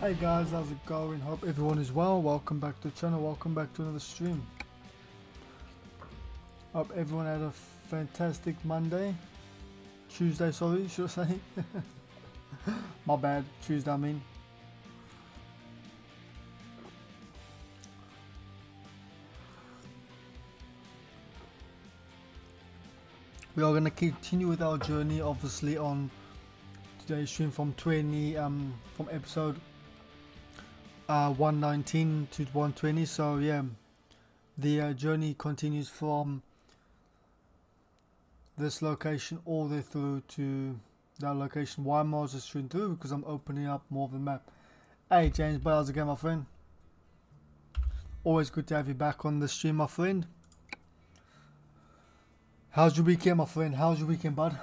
Hey guys, how's it going? Hope everyone is well. Welcome back to the channel, welcome back to another stream. Hope everyone had a fantastic Tuesday, sorry, should I say. My bad, Tuesday I mean. We are going to continue with our journey obviously on today's stream from episode 119 to 120. So yeah, the journey continues from this location all the way through to that location. Why am I just streaming through? Because I'm opening up more of the map. Hey James, but how's it going, my friend? Always good to have you back on the stream, my friend. How's your weekend, my friend? How's your weekend, bud?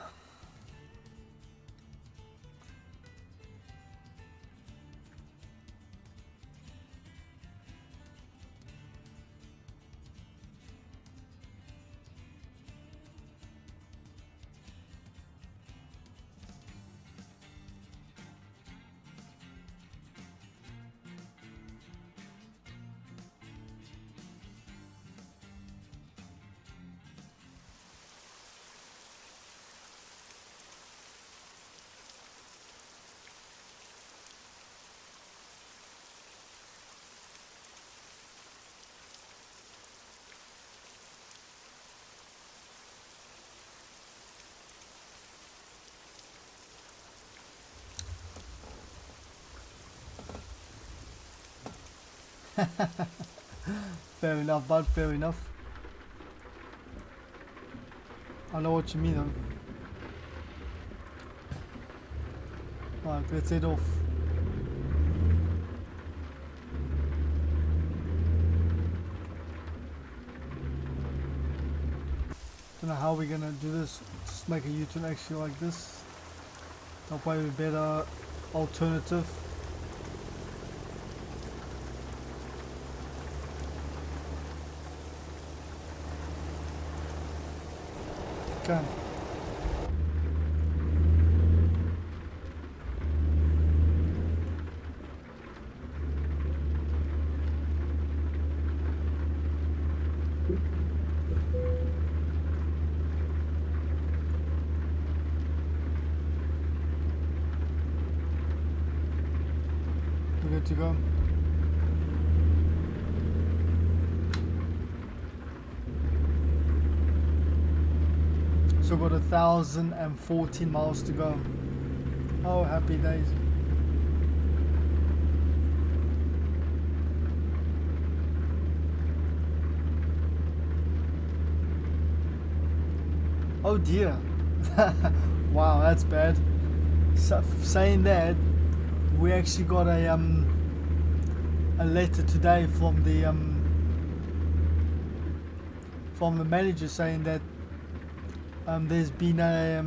Fair enough, bud, fair enough. I know what you mean though. Alright, let's head off. Don't know how we're gonna do this. Just make a U-turn actually like this. That way we better alternative. Okay. We're good to go. So got 1,014 miles to go. Oh, happy days. Oh dear. Wow, that's bad. So, saying that, we actually got a letter today from the manager saying that there's been a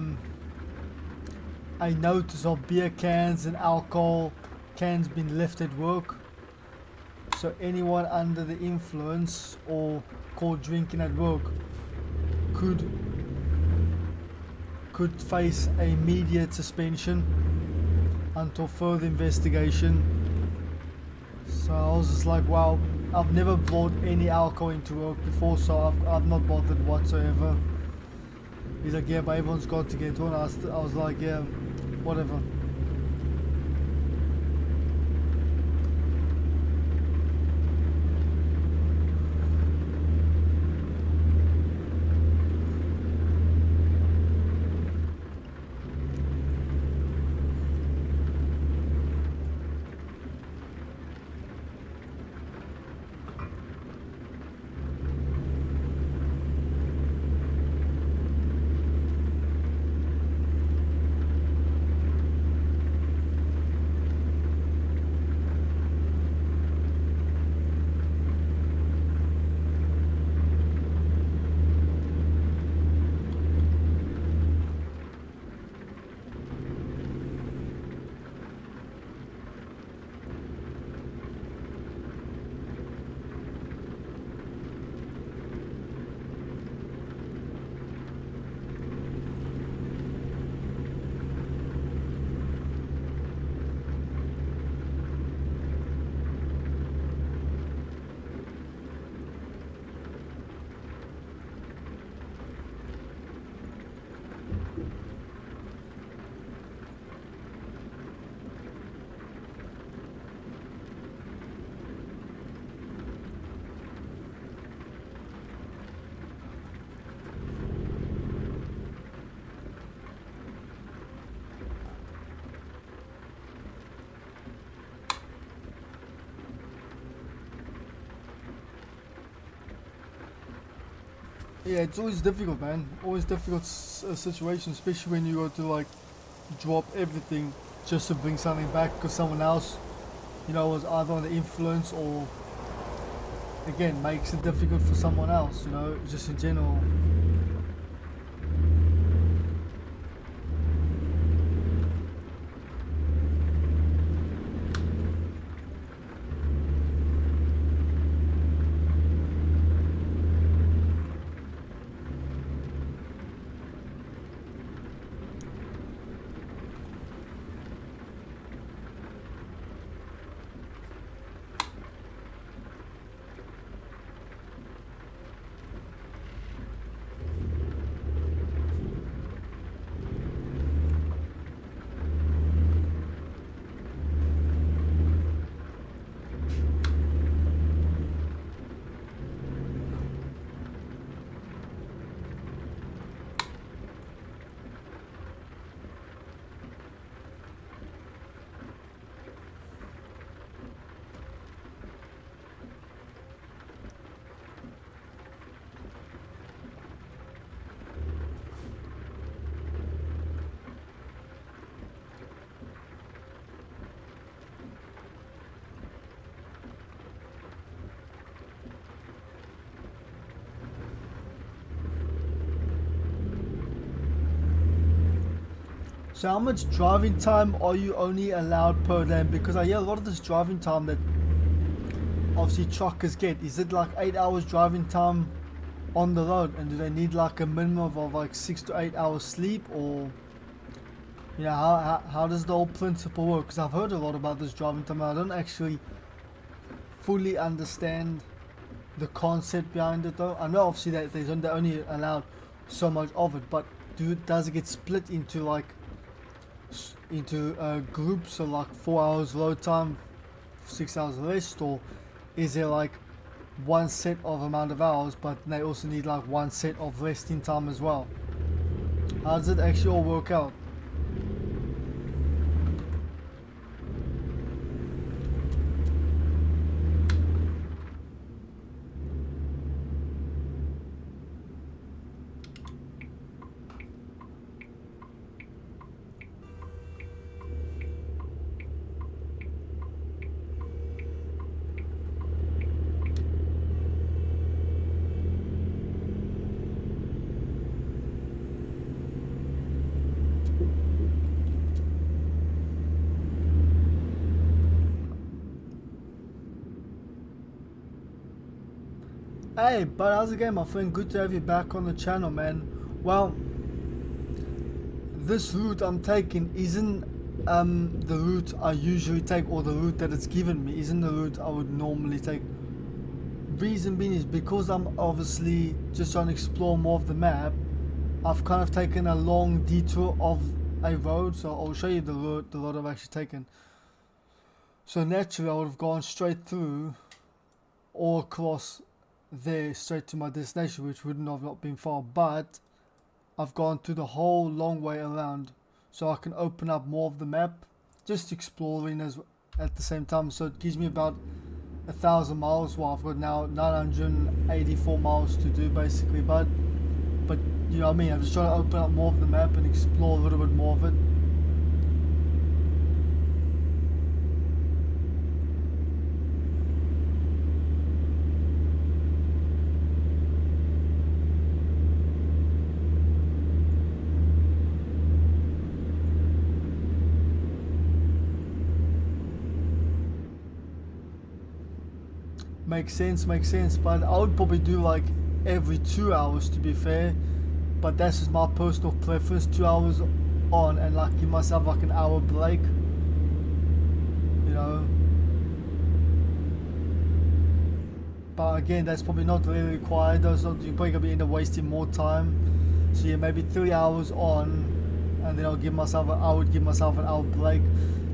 notice of beer cans and alcohol cans being left at work. So anyone under the influence or caught drinking at work could face immediate suspension until further investigation. So I was just like, wow, I've never brought any alcohol into work before, so I've not bothered whatsoever. He's like, yeah, but everyone's got to get one. I was like, yeah, whatever. Yeah, it's always difficult, man. Always difficult situation, especially when you go to like drop everything just to bring something back because someone else, you know, was either on the influence or again makes it difficult for someone else, you know, just in general. So how much driving time are you only allowed per day? Because I hear a lot of this driving time that obviously truckers get. Is it like 8 hours driving time on the road, and do they need like a minimum of like 6 to 8 hours sleep, or you know, how does the whole principle work? Because I've heard a lot about this driving time and I don't actually fully understand the concept behind it though. I know obviously that they're only allowed so much of it, but does it get split into like groups, so like 4 hours load time, 6 hours rest, or is there like one set of amount of hours but they also need like one set of resting time as well? How does it actually all work out? Hey, but how's it going, my friend? Good to have you back on the channel, man. Well, this route I'm taking isn't the route I usually take, or the route that it's given me isn't the route I would normally take. Reason being is because I'm obviously just trying to explore more of the map. I've kind of taken a long detour of a road, so I'll show you the road I've actually taken. So naturally I would have gone straight through or across there straight to my destination, which wouldn't have not been far, but I've gone through the whole long way around so I can open up more of the map, just exploring as at the same time. So it gives me about 1,000 miles. Well, I've got now 984 miles to do basically, but you know what I mean, I'm just trying to open up more of the map and explore a little bit more of it. Makes sense, but I would probably do like every 2 hours to be fair, but that's just my personal preference. 2 hours on and like give myself like an hour break, you know. But again, that's probably not really required. You're probably gonna be end up wasting more time. So yeah, maybe 3 hours on, and then I would give myself an hour break,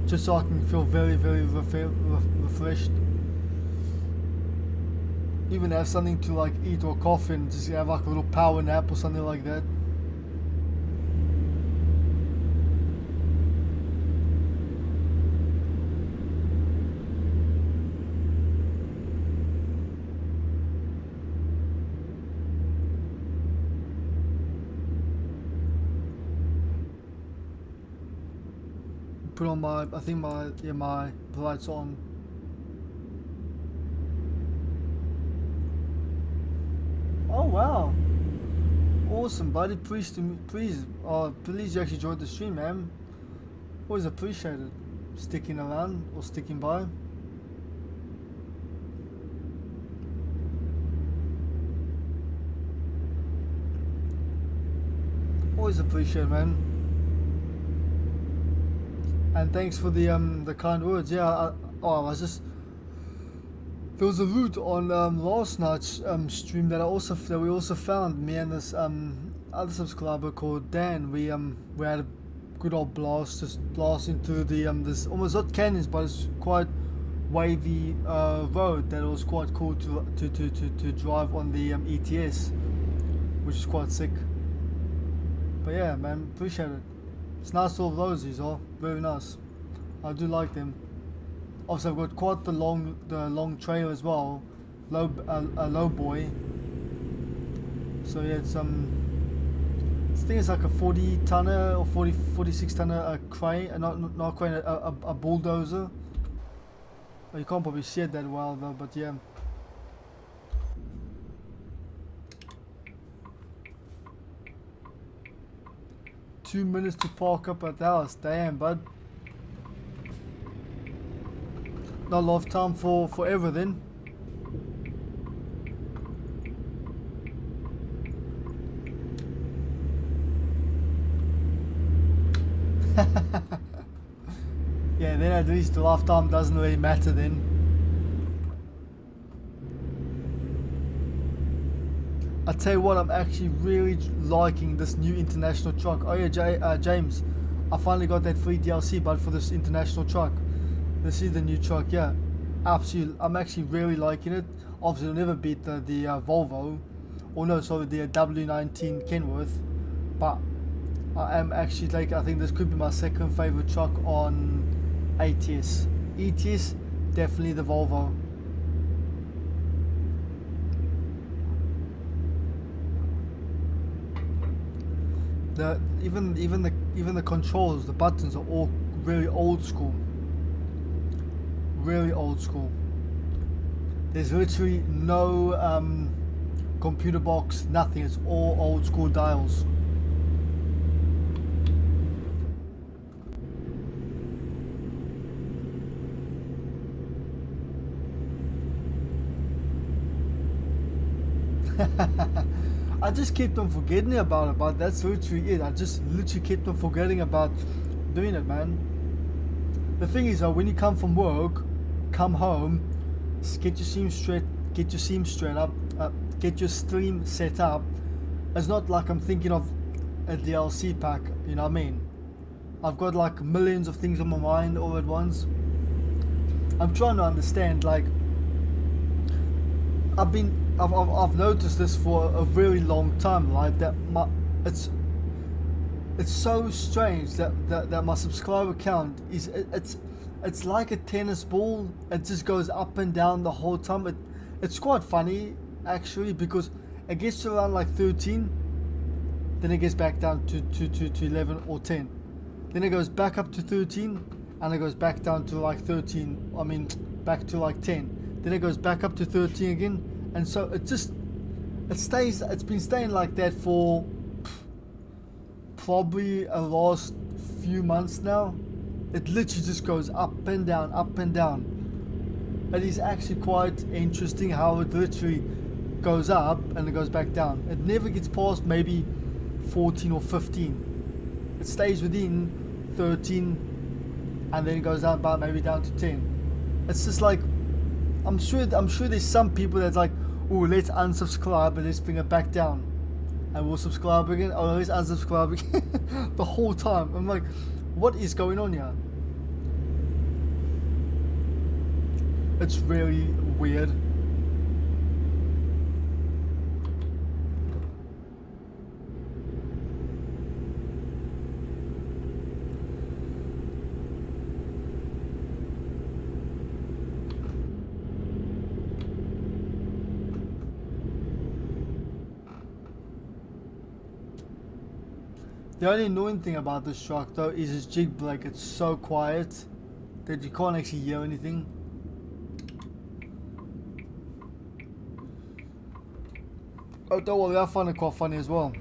just so I can feel very refreshed. Even have something to like eat or coffee, and just have like a little power nap or something like that. put on my, I think my, yeah, my lights on. Oh wow, awesome buddy, please you actually joined the stream, man. Always appreciated sticking around or sticking by. Always appreciate, man. And thanks for the kind words. Yeah, I was just, there was a route on last night's stream that we also found. Me and this other subscriber called Dan. We had a good old blast, just blast into the this almost not canyons, but it's quite wavy road that was quite cool to drive on the ATS, which is quite sick. But yeah, man, appreciate it. It's nice all those, these are very nice. I do like them. Also, I've got quite the long trail as well, low boy. So yeah, it's I think it's like a 40 tonner or 46 tonner crane, not crane, a bulldozer. Well, you can't probably see it that well though, but yeah. Two minutes to park up at the house. Damn, bud. Not a lot of time for forever then. Yeah, then at least the lifetime doesn't really matter then. I tell you what, I'm actually really liking this new international truck. Oh yeah, James, I finally got that free DLC, but for this international truck. This is the new truck, yeah. Absolutely, I'm actually really liking it. Obviously, it'll never beat the Volvo, or no, sorry, the W19 Kenworth. But I am actually like, I think this could be my second favorite truck on ATS. ETS, definitely the Volvo. Even the controls, the buttons are all really old school. Really old school. There's literally no computer box, nothing. It's all old school dials. I just kept on forgetting about it, but that's literally it. I just literally kept on forgetting about doing it, man. The thing is, when you come from work, come home, get your seam straight up, get your stream set up. It's not like I'm thinking of a DLC pack, you know what I mean? I've got like millions of things on my mind all at once. I'm trying to understand, like, I've noticed this for a really long time, right? That it's so strange that my subscriber count is it's like a tennis ball. It just goes up and down the whole time. It's quite funny actually, because it gets to around like 13, then it gets back down to 11 or 10, then it goes back up to 13, and it goes back down to like 13. I mean, back to like 10, then it goes back up to 13 again. And so it's been staying like that for probably the last few months now. It literally just goes up and down, up and down. It is actually quite interesting how it literally goes up and it goes back down. It never gets past maybe 14 or 15. It stays within 13 and then it goes down about maybe down to 10. It's just like, I'm sure there's some people that's like, oh, let's unsubscribe and let's bring it back down, and we'll subscribe again. Oh, let's unsubscribe again. The whole time I'm like, what is going on here? It's really weird. The only annoying thing about this truck though is its jig brake. It's so quiet that you can't actually hear anything. Oh, don't worry, I find it quite funny as well.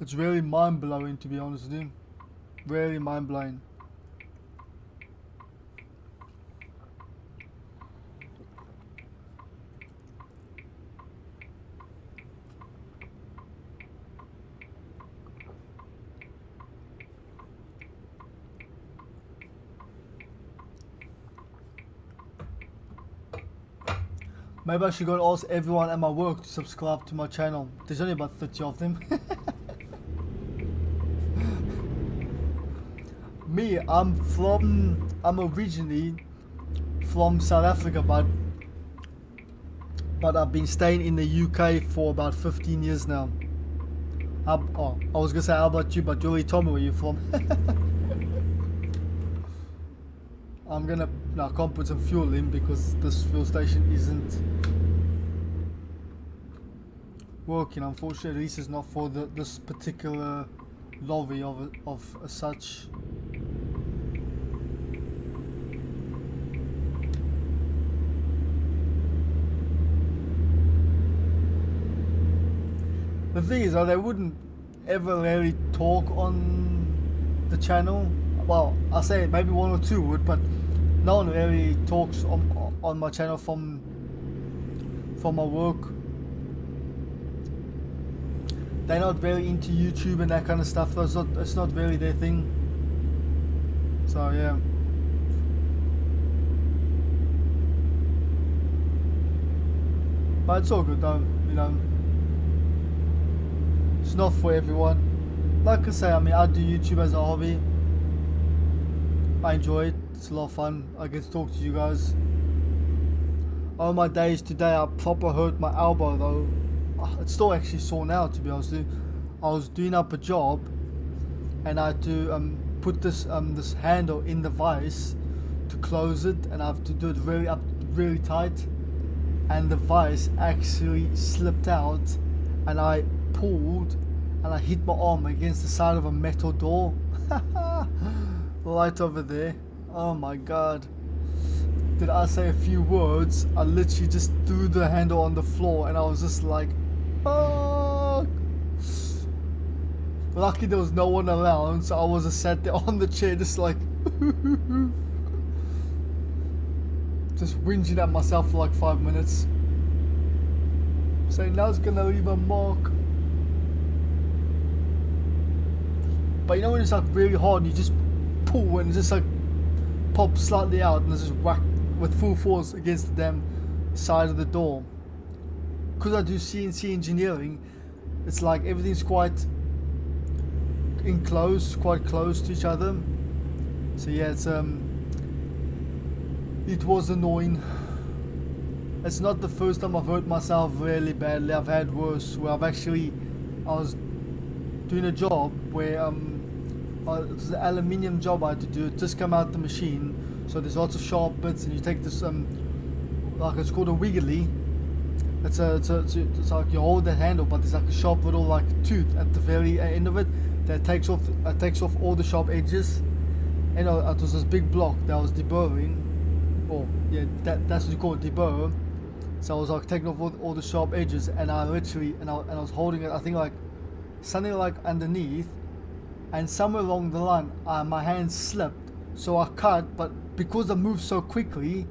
It's really mind-blowing, to be honest with you. Really mind-blowing. Maybe I should go and ask everyone at my work to subscribe to my channel. There's only about 30 of them. Me, I'm originally from South Africa, but I've been staying in the UK for about 15 years now. I was gonna say how about you, but you already told me where you're from. I can't put some fuel in because this fuel station isn't working, unfortunately. At least it's not for this particular lorry of such. The thing is, though, they wouldn't ever really talk on the channel. Well, I say maybe one or two would, but no one really talks on my channel from my work. They're not very into YouTube and that kind of stuff. It's not really their thing. So yeah. But it's all good though, you know. It's not for everyone. Like I say, I mean, I do YouTube as a hobby. I enjoy it. It's a lot of fun. I get to talk to you guys. On my days today, I proper hurt my elbow though. It's still actually sore now, to be honest with you. I was doing up a job, and I had to put this handle in the vise to close it, and I have to do it really tight. And the vise actually slipped out, and I pulled, and I hit my arm against the side of a metal door. Right over there. Oh my god. Did I say a few words? I literally just threw the handle on the floor, and I was just like, fuck. Lucky there was no one around, so I was just sat there on the chair just like just whinging at myself for like 5 minutes, saying that's gonna leave a mark. But you know when it's like really hard and you just pull and it just like pops slightly out and it's just whack with full force against the damn side of the door. Because I do CNC engineering, it's like everything's quite enclosed, quite close to each other. So yeah, it was annoying. It's not the first time I've hurt myself really badly. I've had worse, where I was doing a job where it's an aluminium job I had to do. It just come out the machine, so there's lots of sharp bits, and you take this like it's called a wiggly. It's like you hold the handle, but there's like a sharp little like tooth at the very end of it that takes off all the sharp edges. And it was this big block that I was deburring, or yeah, that's what you call it, deburr. So I was like taking off all the sharp edges, and I literally I was holding it, I think like something like underneath, and somewhere along the line my hand slipped, so I cut, but because I moved so quickly,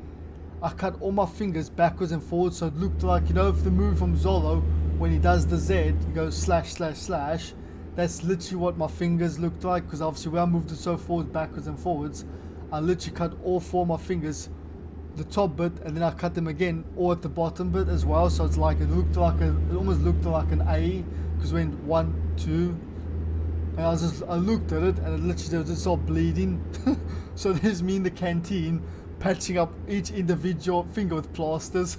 I cut all my fingers backwards and forwards, so it looked like, you know, if the move from Zorro, when he does the Z, he goes slash slash slash. That's literally what my fingers looked like, because obviously when I moved it so forward, backwards and forwards, I literally cut all four of my fingers, the top bit, and then I cut them again, all at the bottom bit as well. So it's like it almost looked like an A, because we went 1, 2, and I looked at it, and it literally just started bleeding. So there's me in the canteen patching up each individual finger with plasters.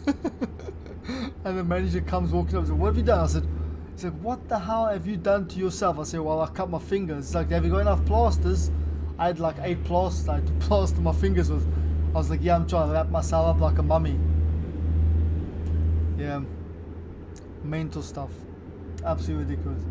And the manager comes walking up and says, "What have you done?" I said, he's like, "What the hell have you done to yourself?" I said, "Well, I cut my fingers." He's like, "Have you got enough plasters?" I had like 8 plasters I had to plaster my fingers with. I was like, "Yeah, I'm trying to wrap myself up like a mummy." Yeah. Mental stuff. Absolutely ridiculous.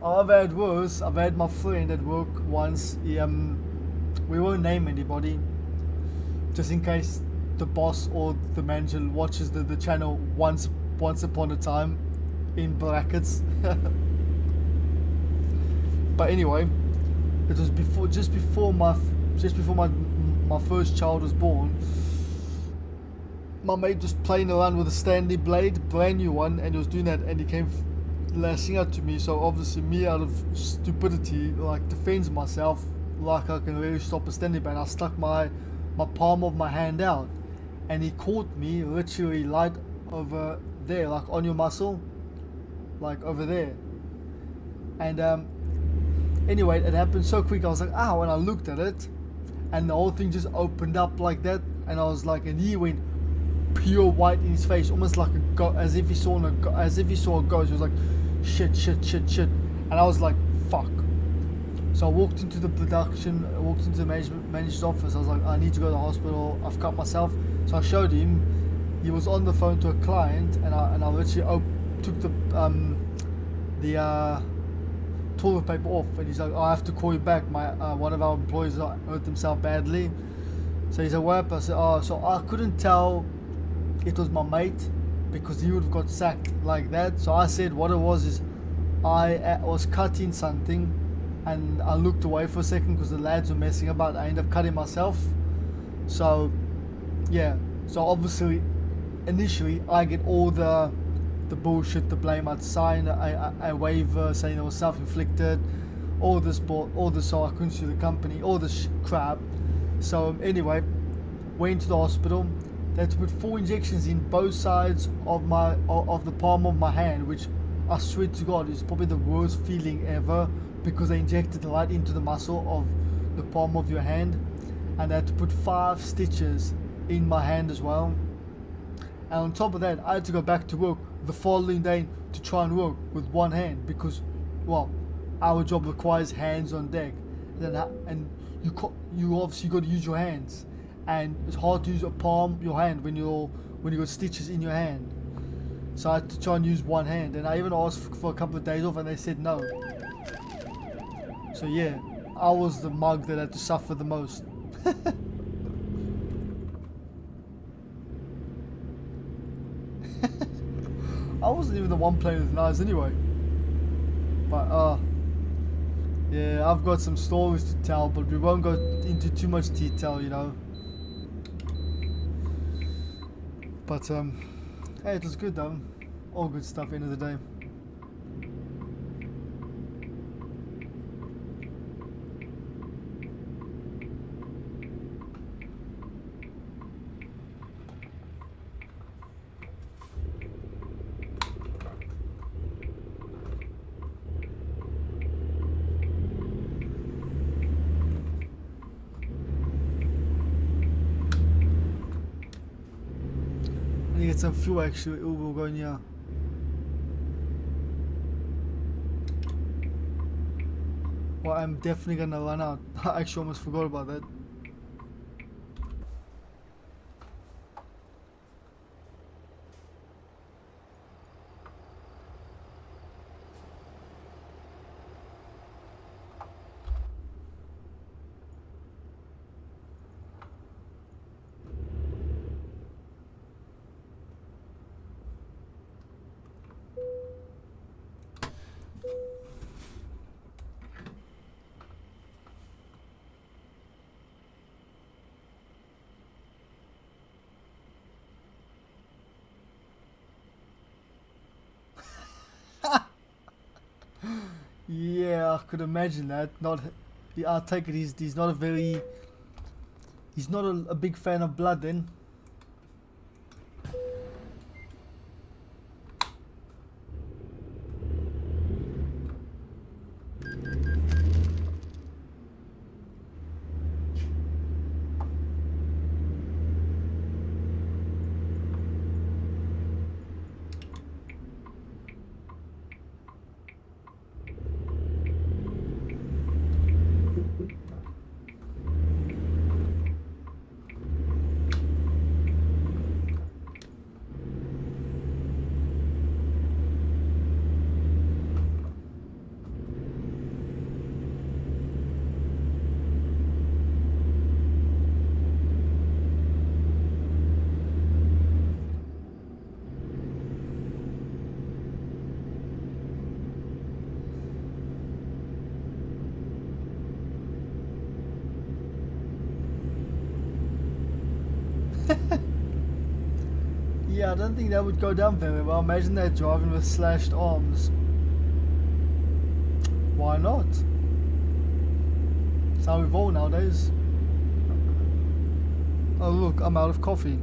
I've had worse. I've had my friend at work once. We won't name anybody, just in case the boss or the manager watches the channel once upon a time, in brackets. But anyway, it was just before my first child was born. My mate was playing around with a Stanley blade, brand new one, and he was doing that, and he came lashing out to me. So obviously, me out of stupidity, like, defends myself like I can really stop a Stanley blade. I stuck my palm of my hand out, and he caught me literally right over there, like on your muscle, like over there. And anyway, it happened so quick. I was like, ow, and I looked at it, and the whole thing just opened up like that, and I was like, and he went pure white in his face, almost like as if he saw a ghost. He was like, shit, and I was like, fuck. So I walked into the manager's office. I was like, I need to go to the hospital. I've cut myself. So I showed him. He was on the phone to a client, and I literally took the toilet paper off, and he's like, oh, I have to call you back. My one of our employees hurt himself badly. So he said, what happened? I said, oh, so I couldn't tell it was my mate because he would have got sacked like that. So I said what it was is I was cutting something, and I looked away for a second because the lads were messing about. I ended up cutting myself. So yeah, so obviously initially I get all the bullshit, the blame. I'd sign a waiver saying it was self-inflicted, all this, so I couldn't sue the company, all this crap. So anyway, went to the hospital. They had to put 4 injections in both sides of the palm of my hand, which I swear to God is probably the worst feeling ever, because they injected right into the muscle of the palm of your hand, and they had to put 5 stitches in my hand as well. And on top of that, I had to go back to work the following day to try and work with one hand, because, well, our job requires hands on deck, and you obviously got to use your hands, and it's hard to use your hand when you got stitches in your hand. So I had to try and use one hand, and I even asked for a couple of days off, and they said no. So yeah, I was the mug that had to suffer the most. I wasn't even the one playing with knives anyway. But yeah, I've got some stories to tell, but we won't go into too much detail, you know. But hey, it was good though. All good stuff, end of the day. I need to get some fuel actually. Oh, we're going, yeah. Well, I'm definitely gonna run out. I actually almost forgot about that. Yeah, I could imagine that. Not, yeah, I take it he's not a big fan of blood then. Yeah, I don't think that would go down very well. Imagine that driving with slashed arms. Why not? It's how we roll nowadays. Oh look, I'm out of coffee.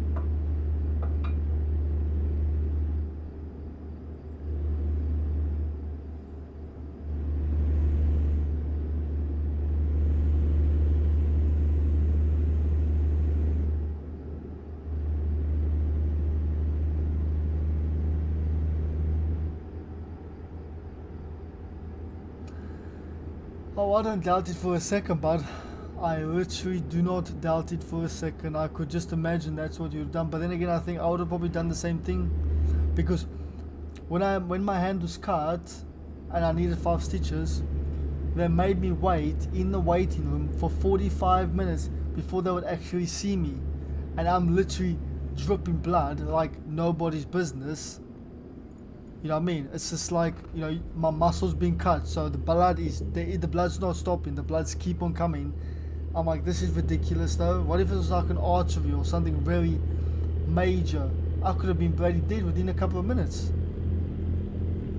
Oh, I don't doubt it for a second, bud. I literally do not doubt it for a second. I could just imagine that's what you've done. But then again, I think I would have probably done the same thing. Because when my hand was cut and I needed 5 stitches, they made me wait in the waiting room for 45 minutes before they would actually see me. And I'm literally dripping blood like nobody's business. You know what I mean? It's just like, you know, my muscles being cut, so the blood's not stopping, the bloods keep on coming. I'm like, this is ridiculous though. What if it was like an artery or something very major? I could have been bloody dead within a couple of minutes.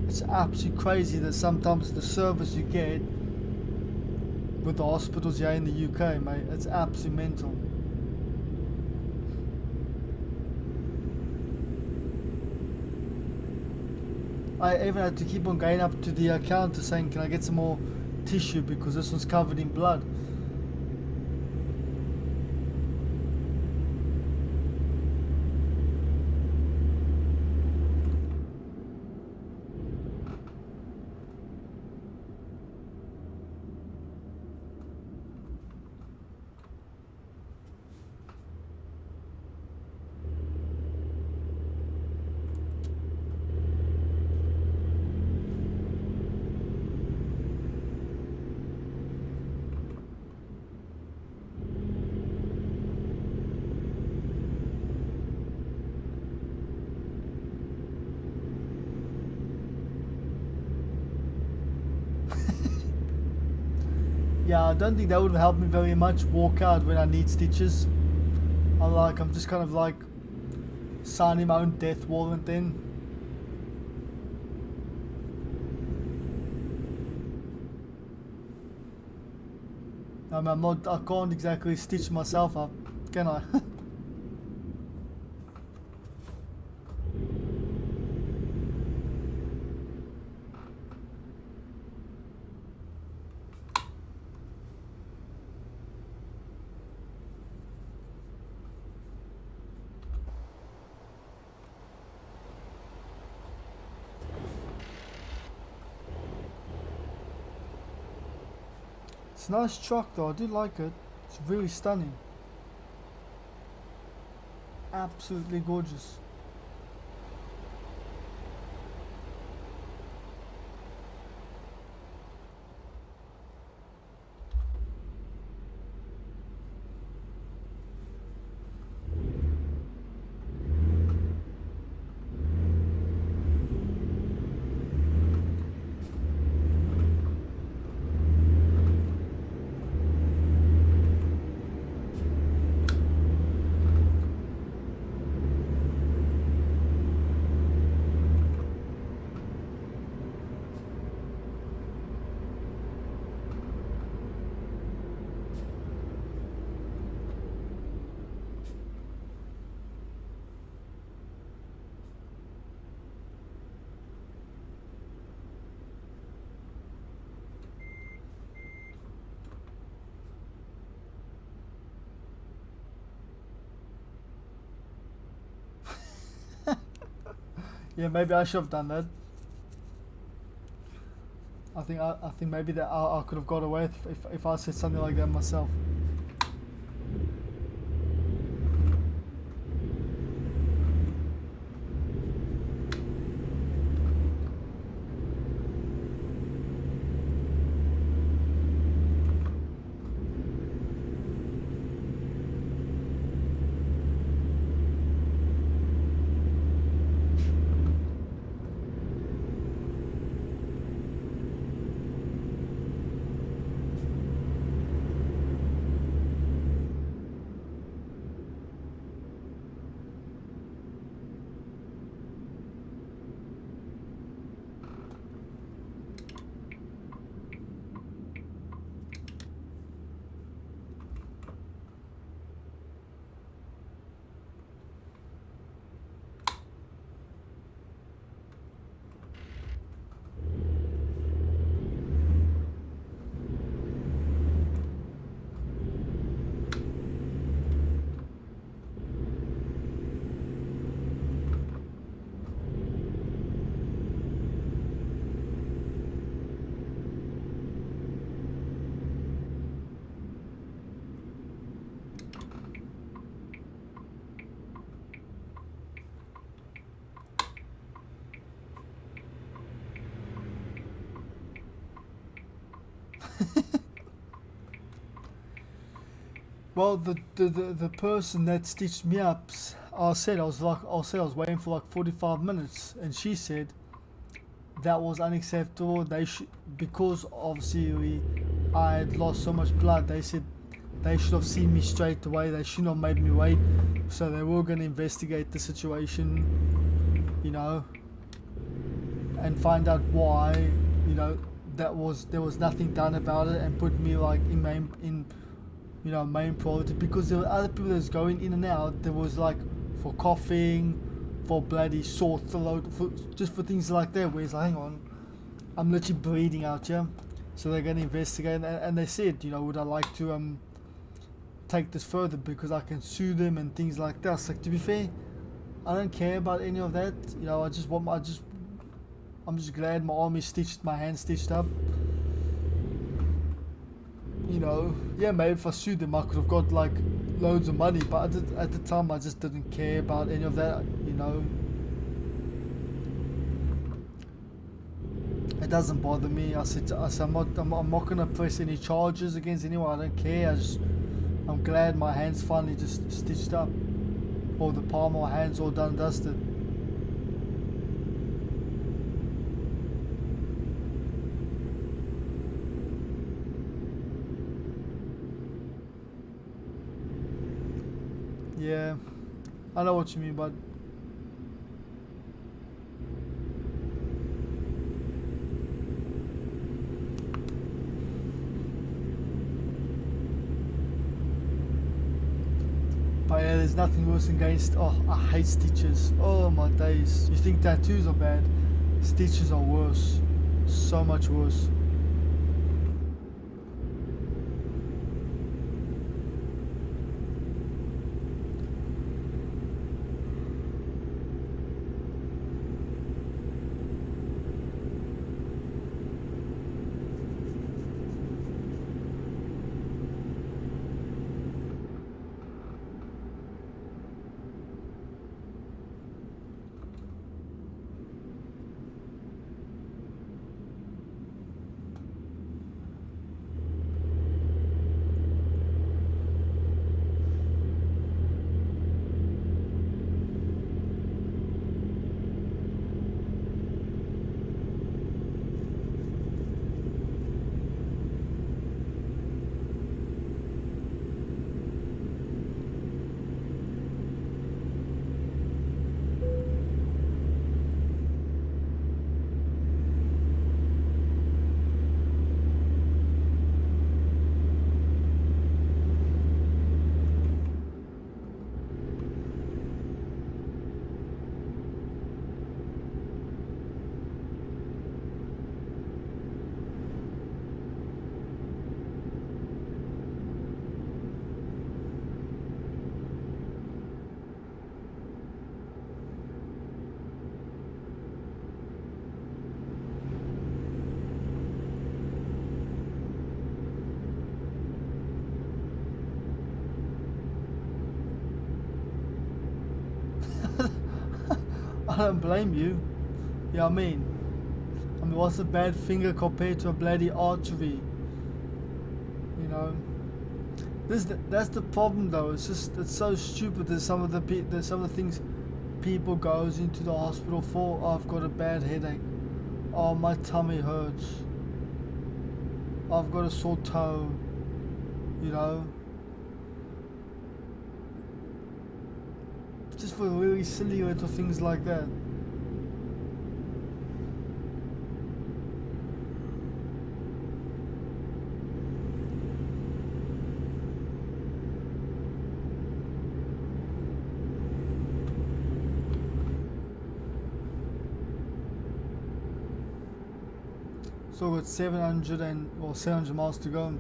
It's absolutely crazy that sometimes the service you get with the hospitals here in the UK, mate, it's absolutely mental. I even had to keep on going up to the counter saying, can I get some more tissue because this one's covered in blood. Yeah, I don't think that would help me very much. Walk out when I need stitches. I'm just kind of like signing my own death warrant then. I can't exactly stitch myself up, can I? It's a nice truck though, I do like it. It's really stunning. Absolutely gorgeous. Yeah, maybe I should have done that. I think maybe that I could have got away if I said something like that myself. Well, the person that stitched me up, I said I was waiting for like 45 minutes, and she said that was unacceptable. They should, because obviously I had lost so much blood. They said they should have seen me straight away. They should not have made me wait. So they were going to investigate the situation, you know, and find out why, you know, there was nothing done about it, and put me like in main priority, because there were other people that was going in and out. There was like for coughing, for bloody sore throat, just for things like that, where it's like, hang on, I'm literally bleeding out here. So they're going to investigate, and they said, you know, would I like to take this further, because I can sue them and things like that. So, like, to be fair, I don't care about any of that. You know, I'm just glad my arm is stitched, my hand stitched up. You know, yeah, maybe if I sued them, I could have got like loads of money, but at the time I just didn't care about any of that. You know, it doesn't bother me. I said I'm not gonna press any charges against anyone. I don't care. I'm glad my hands finally just stitched up, or the palm of my hands all done and dusted. Yeah, I know what you mean, but yeah, there's nothing worse than getting I hate stitches. Oh my days. You think tattoos are bad? Stitches are worse. So much worse. I don't blame you. Yeah, I mean, what's a bad finger compared to a bloody artery? You know, that's the problem though. It's so stupid. There's some of the things people goes into the hospital for. Oh, I've got a bad headache. Oh, my tummy hurts. I've got a sore toe. You know, just for really silly little things like that. So we've got 700 miles to go.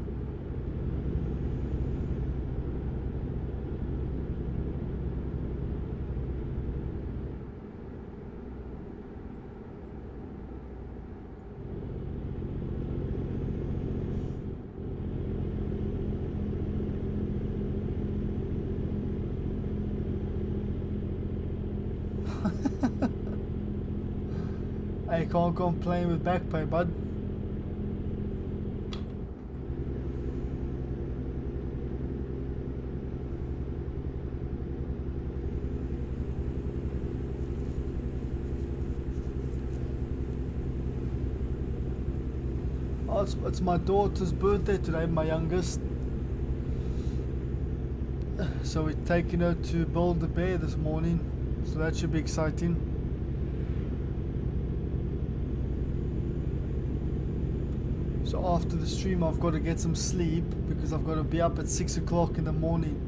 I can't complain with back pay, bud. it's my daughter's birthday today, my youngest. So we're taking her to Build a Bear this morning. So that should be exciting. So after the stream I've got to get some sleep because I've got to be up at 6 o'clock in the morning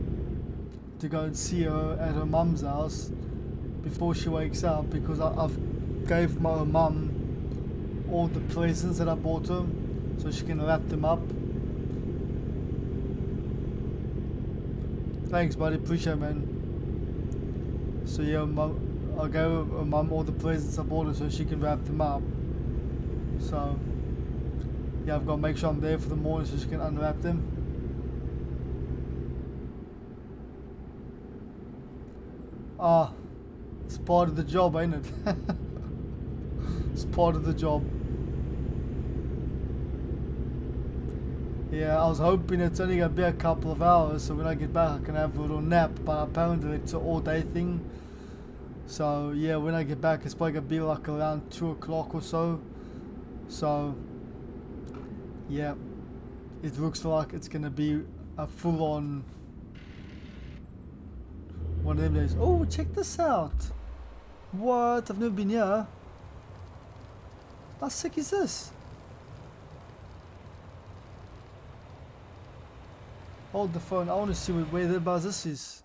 to go and see her at her mum's house before she wakes up, because I've gave my mum all the presents that I bought her so she can wrap them up. Thanks buddy, appreciate it man. So yeah, I gave her mum all the presents I bought her so she can wrap them up. So yeah, I've got to make sure I'm there for the morning so she can unwrap them. Ah, it's part of the job, ain't it? It's part of the job. Yeah, I was hoping it's only going to be a couple of hours, so when I get back I can have a little nap, but apparently it's an all-day thing. So yeah, when I get back it's probably going to be like around 2 o'clock or so. So yeah, it looks like it's going to be a full-on one of them days. Oh, check this out. What? I've never been here. How sick is this? Hold the phone. I want to see where the buzz this is.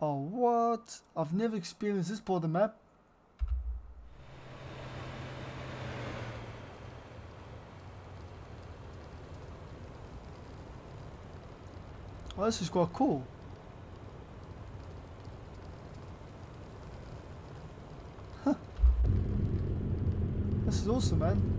Oh, what? I've never experienced this part of the map. Oh, this is quite cool. Huh. This is awesome, man.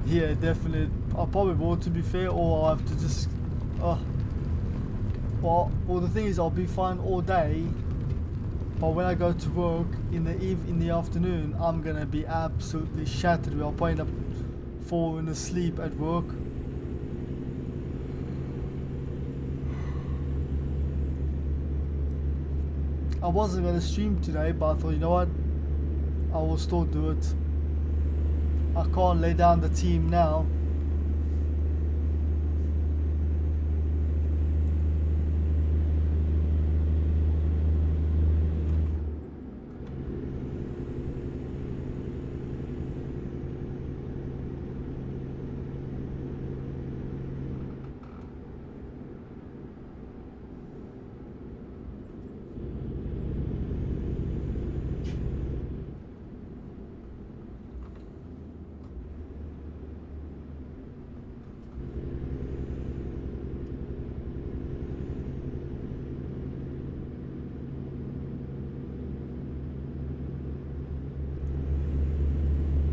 Yeah, definitely. I probably will, to be fair, or I'll have to just. Well, the thing is, I'll be fine all day, but when I go to work in the afternoon, I'm gonna be absolutely shattered. I'll probably end up falling asleep at work. I wasn't gonna stream today, but I thought, you know what, I will still do it. I can't lay down the team now.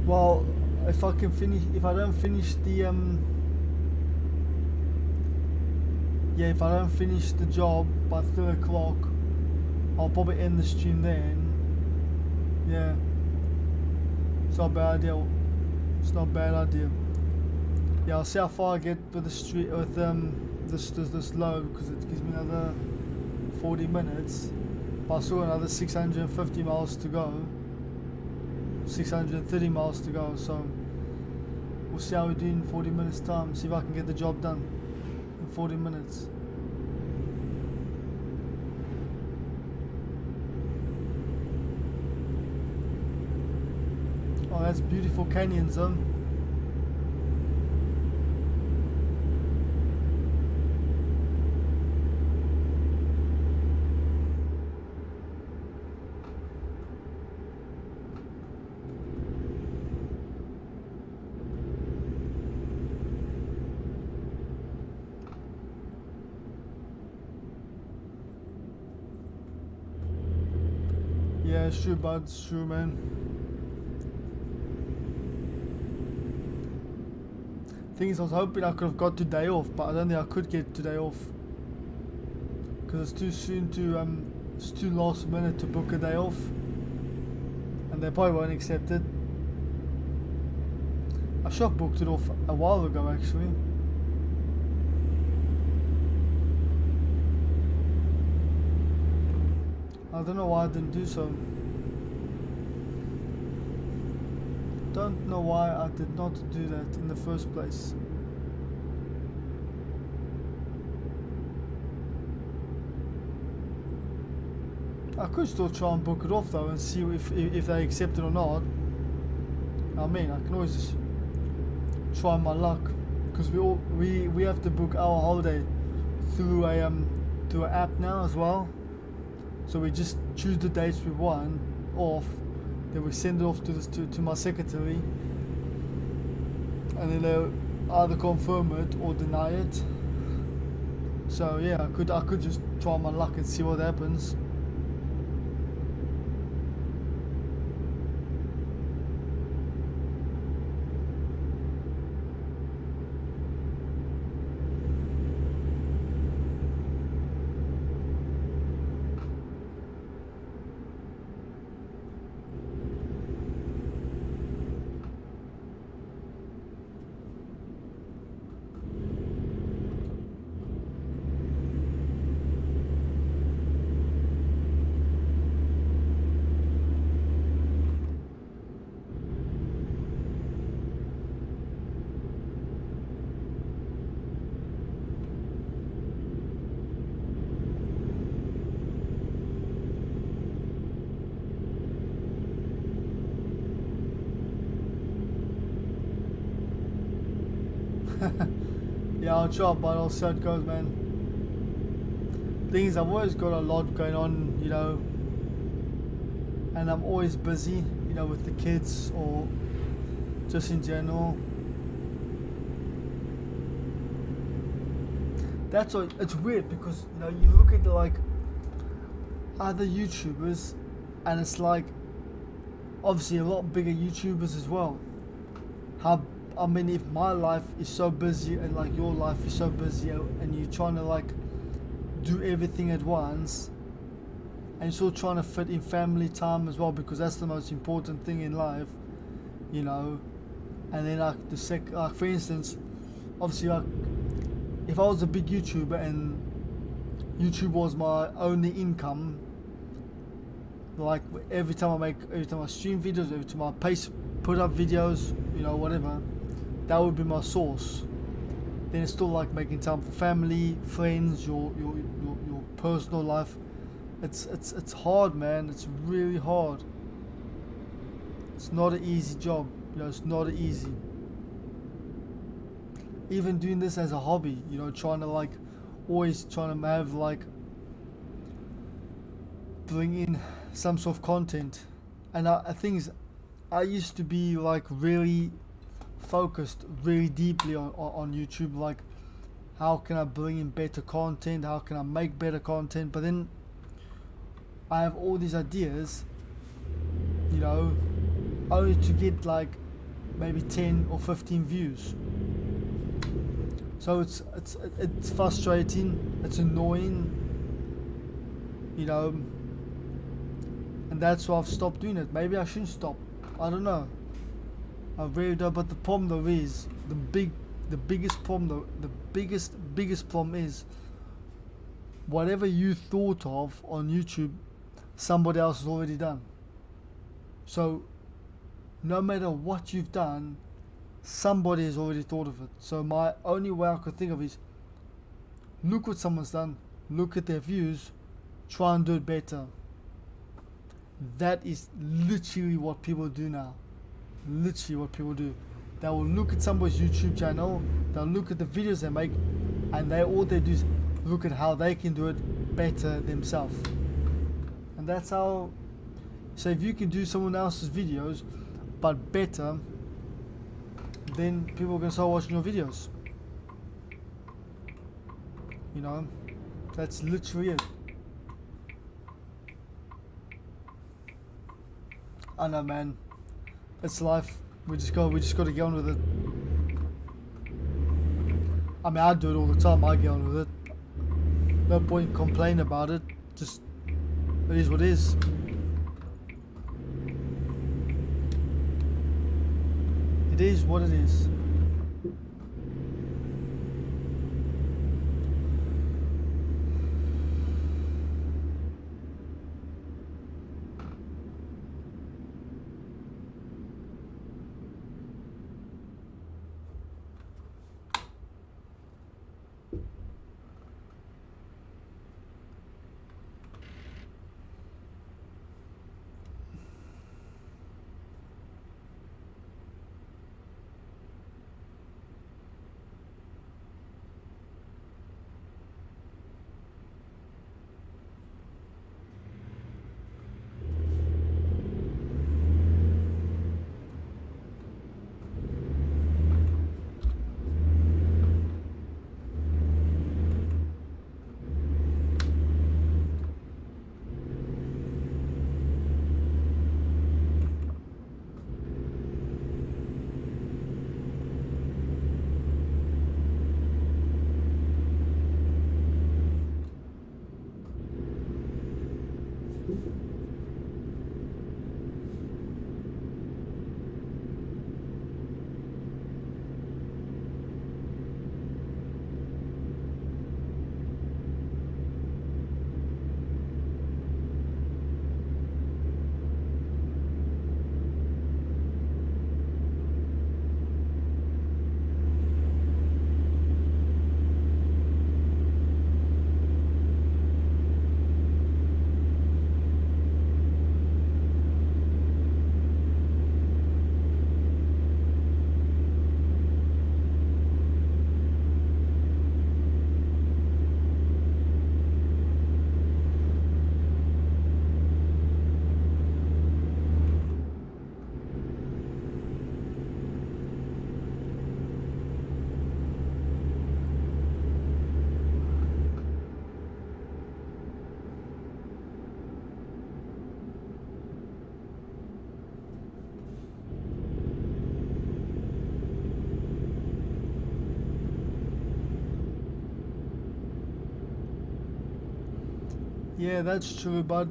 Well, if I don't finish the if I don't finish the job by 3 o'clock, I'll probably end the stream then. Yeah, it's not a bad idea. It's not a bad idea. Yeah, I'll see how far I get with the street with this load, because it gives me another 40 minutes. But I still got another 650 miles to go. 630 miles to go, so we'll see how we do in 40 minutes time, see if I can get the job done in 40 minutes. Oh, that's beautiful canyon zone. Yeah, it's true, bud. It's true, man. Thing is, I was hoping I could have got today off, but I don't think I could get today off because it's too soon to it's too last minute to book a day off, and they probably won't accept it. I should have booked it off a while ago, actually. I don't know why I didn't do so. Don't know why I did not do that in the first place. I could still try and book it off though and see if they accept it or not. I mean, I can always just try my luck because we have to book our holiday through a through an app now as well. So we just choose the dates we want off, then we send it off to my secretary, and then they'll either confirm it or deny it. So yeah, I could just try my luck and see what happens. Yeah, I'll try, but I'll see how it goes, man. Thing is, I've always got a lot going on, you know, and I'm always busy, you know, with the kids or just in general. That's why it's weird because, you know, you look at like other YouTubers and it's like obviously a lot bigger YouTubers as well. I mean, if my life is so busy and like your life is so busy and you're trying to like do everything at once and you're still trying to fit in family time as well, because that's the most important thing in life, you know. And then like for instance, obviously like if I was a big YouTuber and YouTube was my only income, like every time I stream videos, every time I put up videos, you know, whatever, that would be my source. Then it's still like making time for family, friends, your personal life. It's hard, man. It's really hard. It's not an easy job, you know. It's not easy. Even doing this as a hobby, you know, always trying to have like bring in some sort of content. And I think I used to be like really focused really deeply on YouTube, like how can I bring in better content, how can I make better content, but then I have all these ideas, you know, only to get like maybe 10 or 15 views. So it's frustrating, it's annoying, you know, and that's why I've stopped doing it. Maybe I shouldn't stop, I don't know. I really don't. But the problem though is the biggest problem is whatever you thought of on YouTube, somebody else has already done. So no matter what you've done, somebody has already thought of it. So my only way I could think of is look what someone's done, look at their views, try and do it better. That is literally what people do now. Literally what people do. They will look at somebody's YouTube channel, they'll look at the videos they make, and all they do is look at how they can do it better themselves. And that's how. So if you can do someone else's videos but better, then people are gonna start watching your videos. You know, that's literally it. I know, man. It's life. We just got to get on with it. I mean, I do it all the time. I get on with it. No point complaining about it. Just, it is what it is. It is what it is. Yeah, that's true, but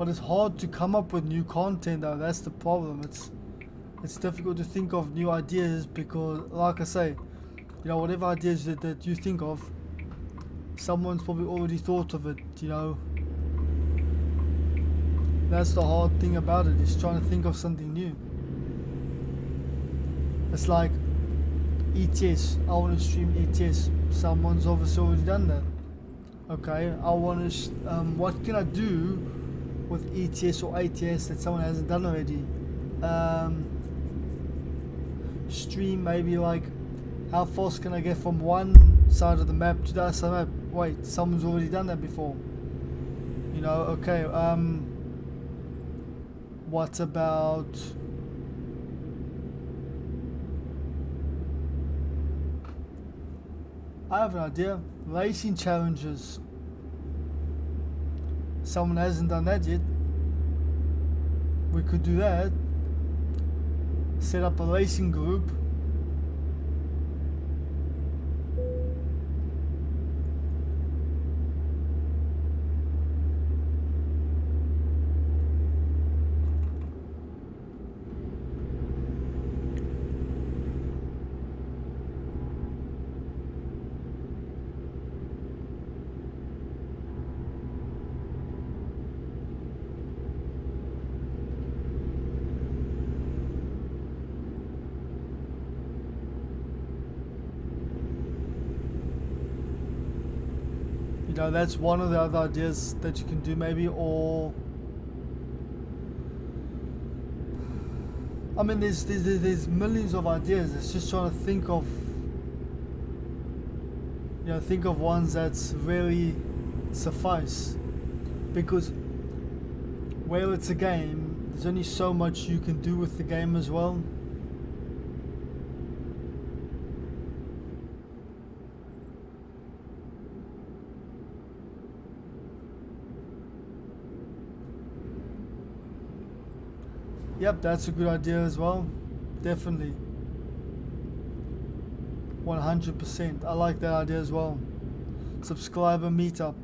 it's hard to come up with new content though. That's the problem. It's difficult to think of new ideas because, like I say, you know, whatever ideas that you think of, someone's probably already thought of it. You know, that's the hard thing about it. Is trying to think of something new. It's like ATS. I want to stream ATS. Someone's obviously already done that. Okay, I want to. What can I do with ETS or ATS that someone hasn't done already? Stream maybe like how fast can I get from one side of the map to the other side of the map? Wait, someone's already done that before. You know, okay. What about? I have an idea. Racing challenges. Someone hasn't done that yet. We could do that. Set up a racing group. You know, that's one of the other ideas that you can do maybe, or I mean there's millions of ideas. It's just trying to think of, you know, think of ones that's really suffice, because where it's a game, there's only so much you can do with the game as well. Yep, that's a good idea as well. Definitely. 100%. I like that idea as well. Subscriber meetup.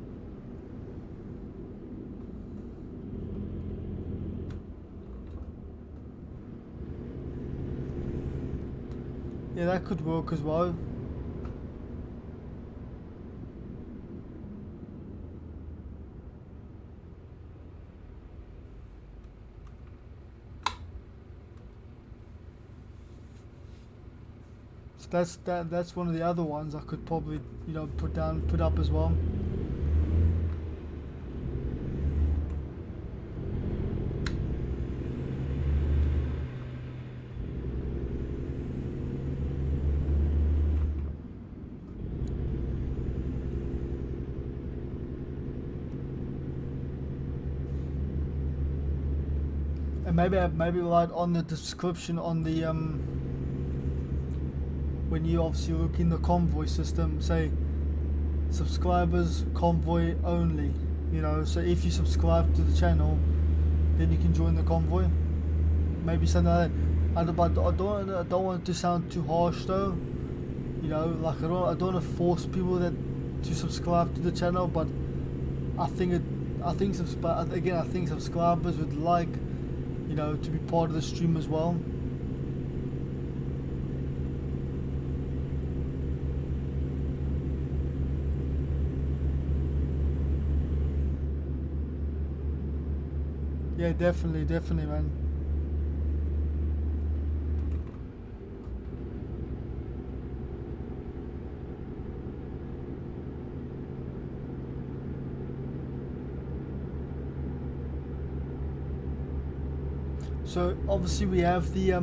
Yeah, that could work as well. So that's one of the other ones I could probably, you know, put up as well. And maybe like on the description on the when you obviously look in the Convoy system, say subscribers Convoy only, you know, so if you subscribe to the channel then you can join the Convoy, maybe something like that. But I don't want it to sound too harsh though, you know, like I don't want to force people that to subscribe to the channel, but I think subscribers would like, you know, to be part of the stream as well. Yeah, definitely, man. So obviously we have the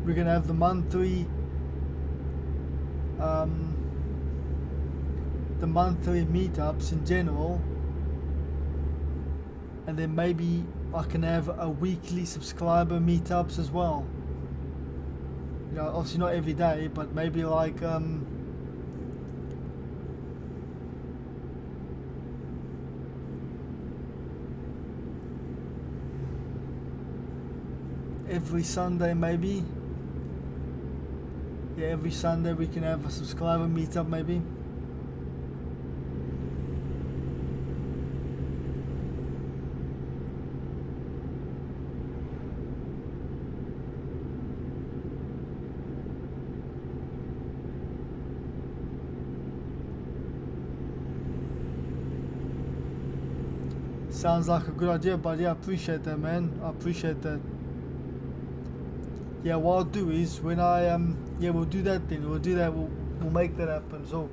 we're gonna have the monthly meetups in general, and then maybe I can have a weekly subscriber meetups as well. You know, obviously not every day, but maybe like every Sunday maybe. Yeah, every Sunday we can have a subscriber meetup maybe. Sounds like a good idea, but yeah, I appreciate that, man. I appreciate that. Yeah, what I'll do is when I yeah, we'll do that then. We'll do that. We'll make that happen. So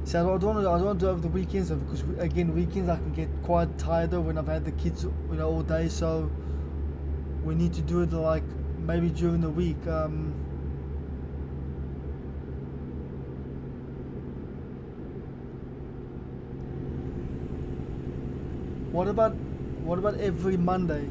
so I don't want to do it over the weekends because again, weekends I can get quite tired of when I've had the kids, you know, all day. So we need to do it like maybe during the week. What about every Monday?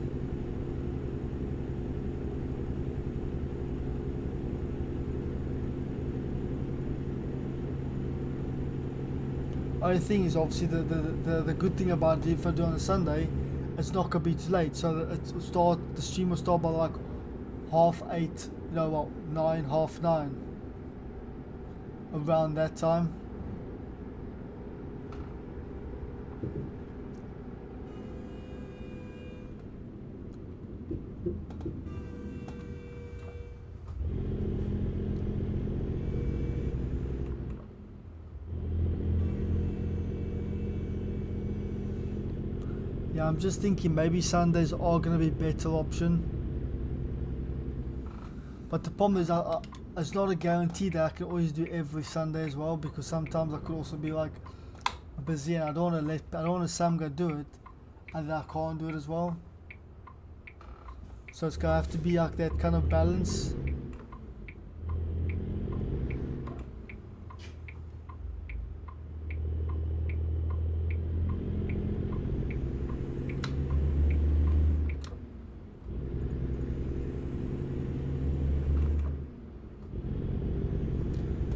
Only thing is obviously the good thing about it, if I do it on a Sunday, it's not gonna be too late. So the stream will start by like 8:30, you know, well, 9, 9:30, around that time. Yeah, I'm just thinking maybe Sundays are going to be a better option. But the problem is it's not a guarantee that I can always do every Sunday as well, because sometimes I could also be like busy and I don't want to Sam go do it and then I can't do it as well. So it's going to have to be like that kind of balance.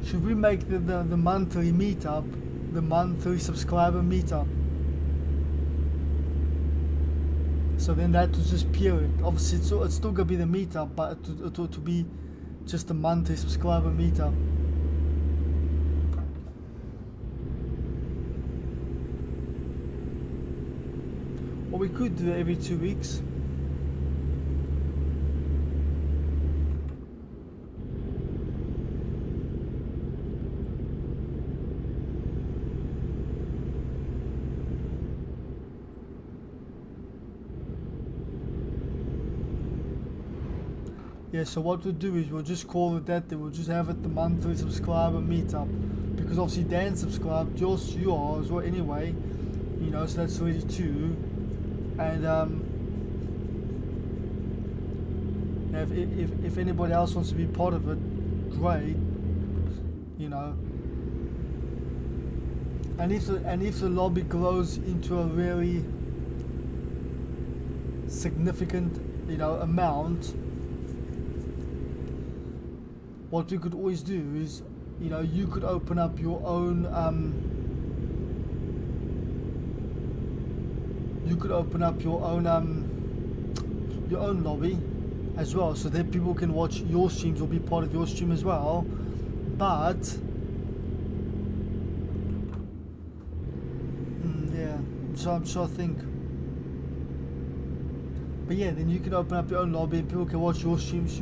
Should we make the monthly meetup, the monthly subscriber meetup? So then that was just period. Obviously, it's still gonna be the meetup, but to be just a monthly subscriber meetup. Or we could do it every 2 weeks. Yeah, so what we'll do is we'll just call it that, then we'll just have it the monthly subscriber meetup. Because obviously Dan subscribed, you are as well anyway, you know, so that's already 2. And if anybody else wants to be part of it, great, you know. And if the lobby grows into a really significant, you know, amount, what we could always do is, you know, you could open up your own lobby as well, so that people can watch your streams or be part of your stream as well. But yeah, so I'm sure I think. But yeah, then you can open up your own lobby and people can watch your streams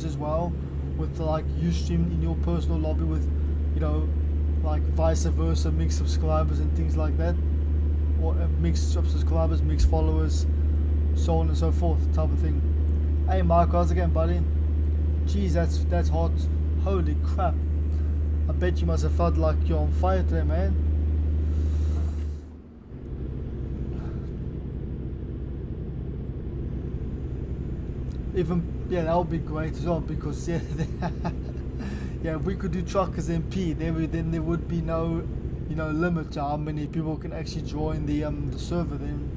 as well, with like you stream in your personal lobby with, you know, like vice versa, mixed subscribers and things like that, or mixed subscribers, mixed followers, so on and so forth, type of thing. Hey Mark, how's it going, buddy? Jeez, that's hot. Holy crap. I bet you must have felt like you're on fire today, man. Yeah, that would be great as well, because yeah, yeah, if we could do truckers MP, then there would be no, you know, limit to how many people can actually join the server. Then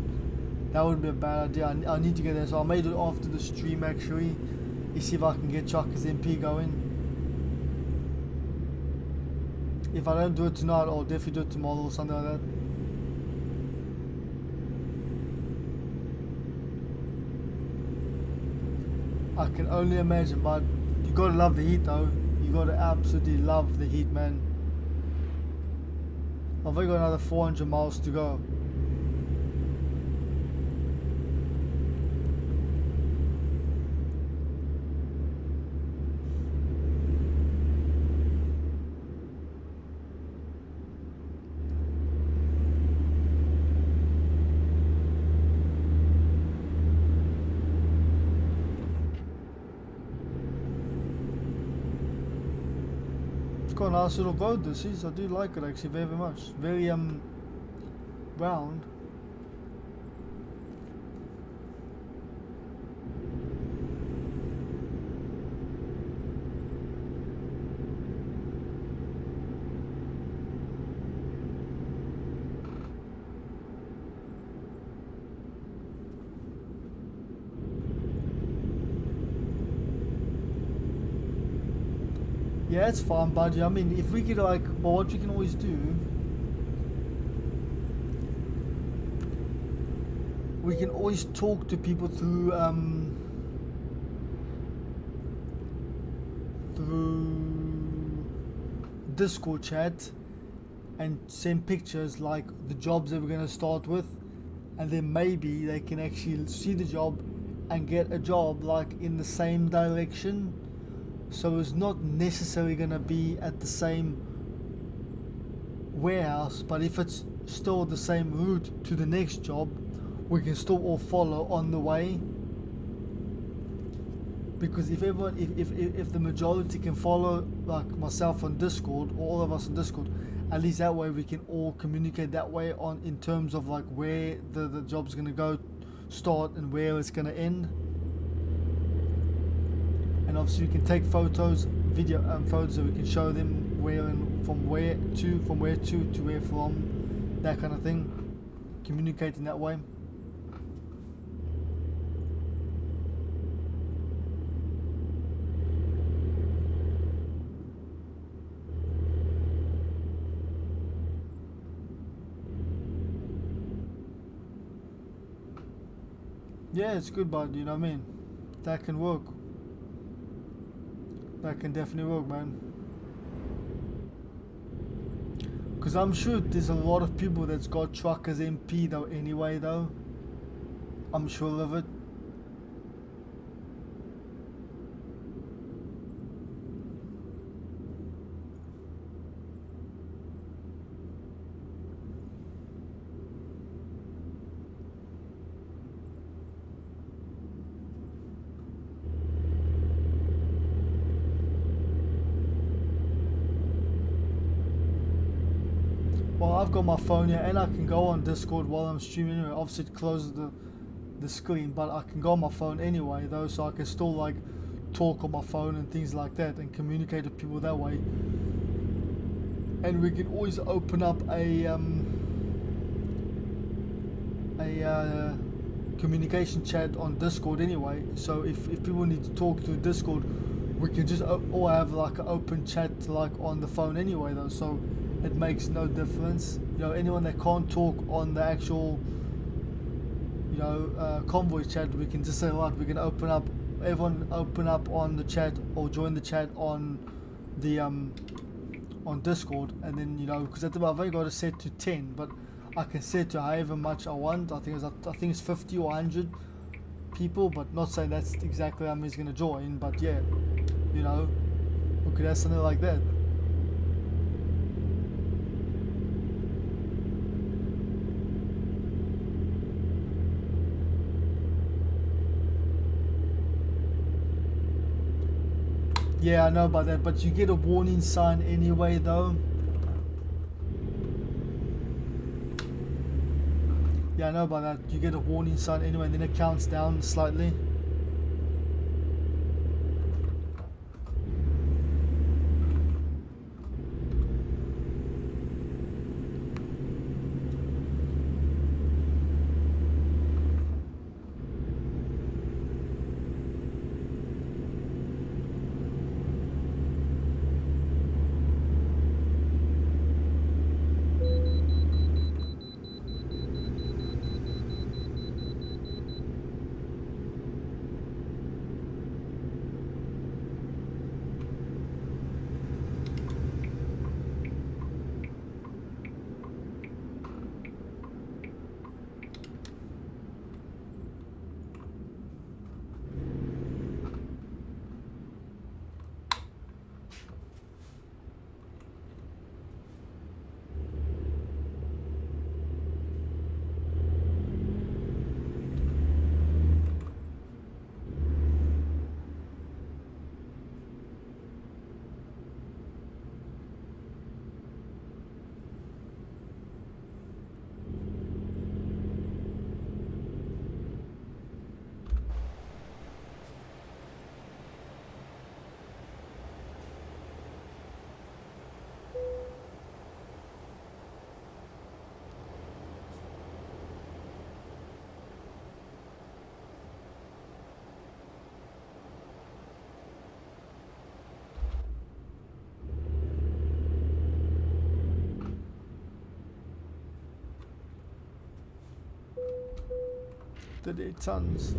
that wouldn't be a bad idea. I need to get there, so I made it after the stream actually. You see if I can get truckers MP going. If I don't do it tonight, I'll definitely do it tomorrow or something like that. I can only imagine, but you gotta love the heat though. You gotta absolutely love the heat, man. I've only got another 400 miles to go. Quite a nice little road this is. I do like it actually very much. Very round. Yeah, it's fine, buddy. I mean, if we could like, well, what we can always do, we can always talk to people through Discord chat and send pictures like the jobs that we're going to start with, and then maybe they can actually see the job and get a job like in the same direction. So it's not necessarily going to be at the same warehouse, but if it's still the same route to the next job, we can still all follow on the way. Because if everyone, if the majority can follow, like myself on Discord, or all of us on Discord, at least that way we can all communicate that way on in terms of like where the job's going to go start and where it's going to end. And obviously we can take photos, video photos, so we can show them where and from where to where from, that kind of thing. Communicating that way. Yeah, it's good, but you know what I mean? That can work. That can definitely work, man. Because I'm sure there's a lot of people that's got truckers MP though anyway though. I'm sure of it. Well, I've got my phone here and I can go on Discord while I'm streaming anyway. Obviously it closes the screen, but I can go on my phone anyway though, so I can still like talk on my phone and things like that and communicate with people that way. And we can always open up a communication chat on Discord anyway. So if people need to talk through Discord, we can just all have like an open chat like on the phone anyway though. So it makes no difference. You know, anyone that can't talk on the actual, you know, Convoy chat, we can just say, like, we can open up, everyone open up on the chat or join the chat on the on Discord, and then, you know, because at the moment I've only got it set to 10, but I can set to however much I want. I think it's 50 or 100 people, but not saying that's exactly how many's gonna join. But yeah, you know, we could have something like that. Yeah, I know about that, but you get a warning sign anyway though. Yeah, I know about that. You get a warning sign anyway, and then it counts down slightly. The tons.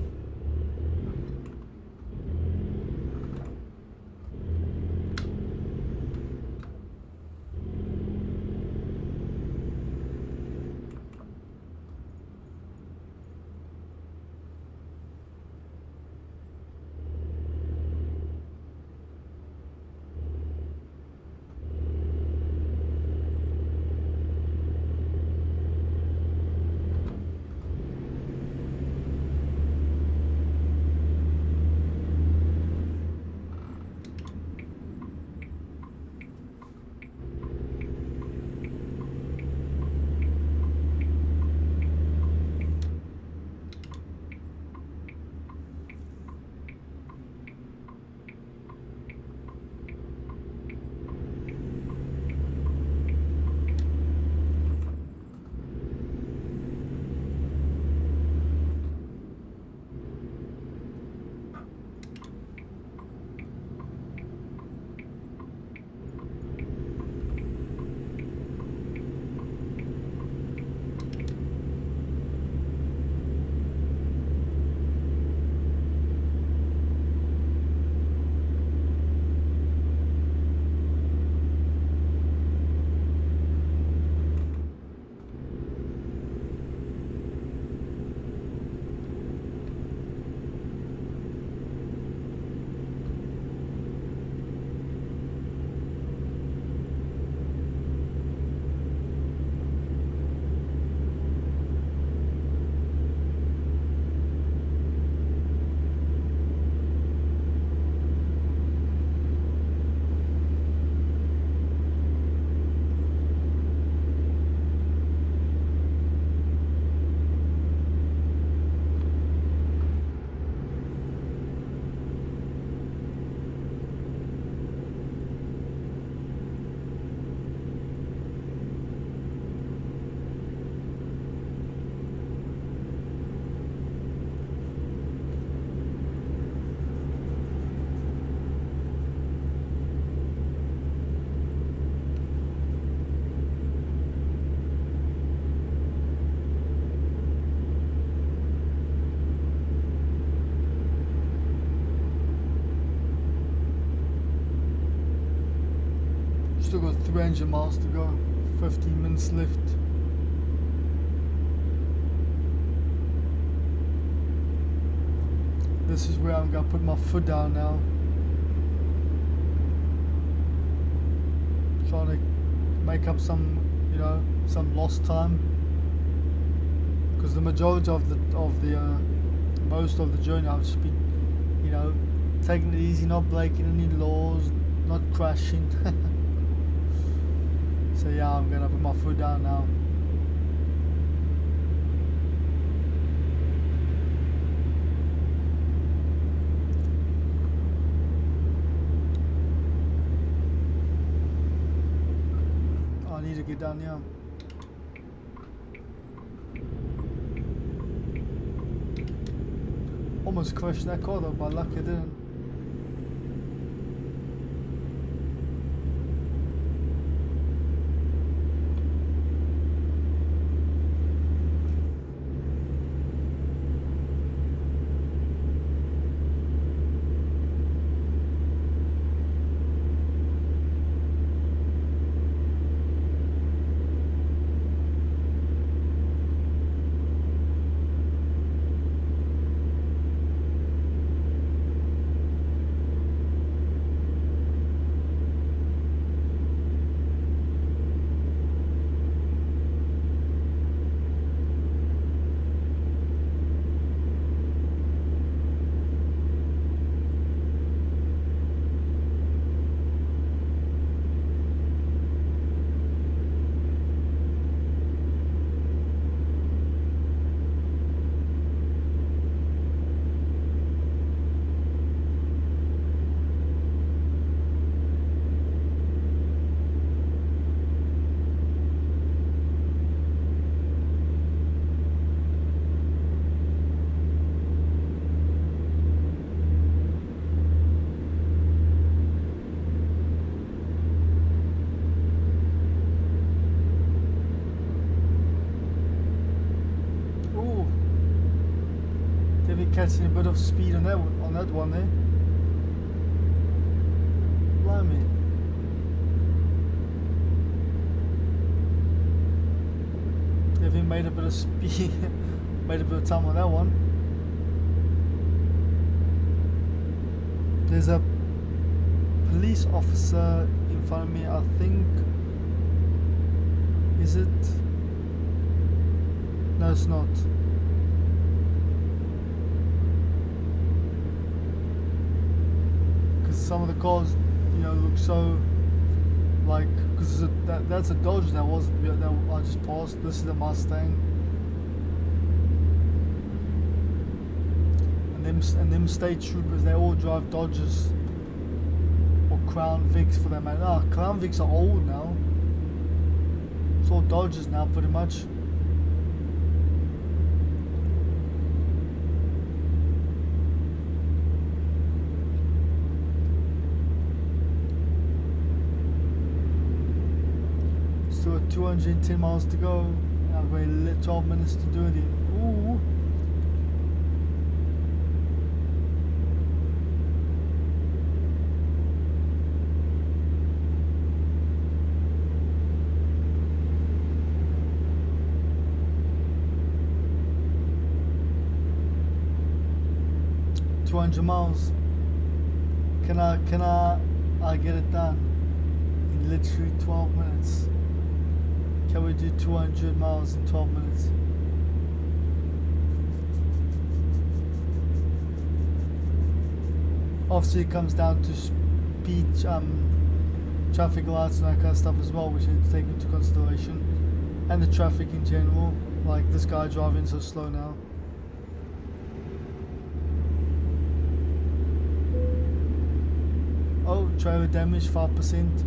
still got 300 miles to go, 15 minutes left. This is where I'm gonna put my foot down now. Trying to make up some, you know, some lost time. Because the majority of the most of the journey I've just been, you know, taking it easy, not breaking any laws, not crashing. So yeah, I'm gonna put my foot down now. I need to get down here. Almost crashed that car though, but lucky I didn't. Catching a bit of speed on that one there. Blimey. Definitely made a bit of speed, made a bit of time on that one. There's a police officer in front of me, I think. Is it? No, it's not. Some of the cars, you know, look so like, because that's a Dodge that I just passed. This is a Mustang, and them state troopers, they all drive Dodges or Crown Vics for that matter. Crown Vics are old now. It's all Dodges now, pretty much. Still 210 miles to go. I've got 12 minutes to do it in. Ooh. Miles. Can I get it done in literally 12 minutes? Can we do 200 miles in 12 minutes? Obviously it comes down to speed, traffic lights and that kind of stuff as well, which you need to take into consideration, and the traffic in general, like this guy driving so slow now. Oh, trailer damage 5%.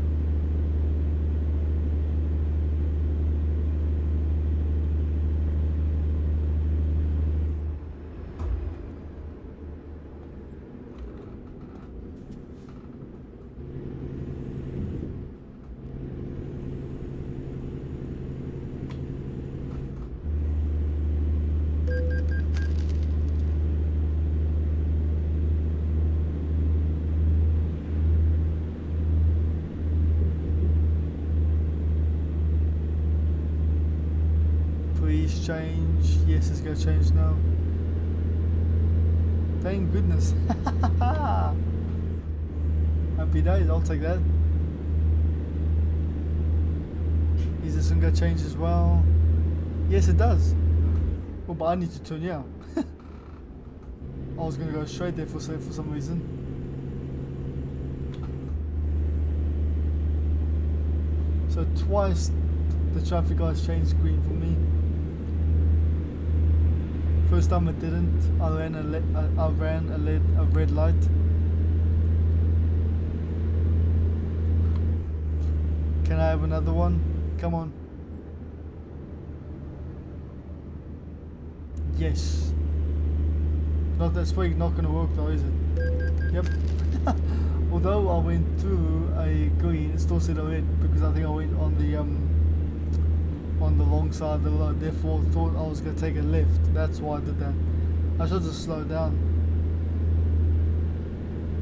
change. Yes, it's gonna change now. Thank goodness. Happy days, I'll take that. Is this one gonna change as well? Yes, it does. Oh, but I need to turn yeah. I was gonna go straight there for some reason. So twice the traffic lights changed green for me. First time it didn't. I ran a red light. Can I have another one? Come on. Yes. That's probably not gonna work though, is it? Yep. Although I went through a green, it still said a red because I think I went on the long side of the road. Therefore, thought I was gonna take a left. That's why I did that. I should just slow down.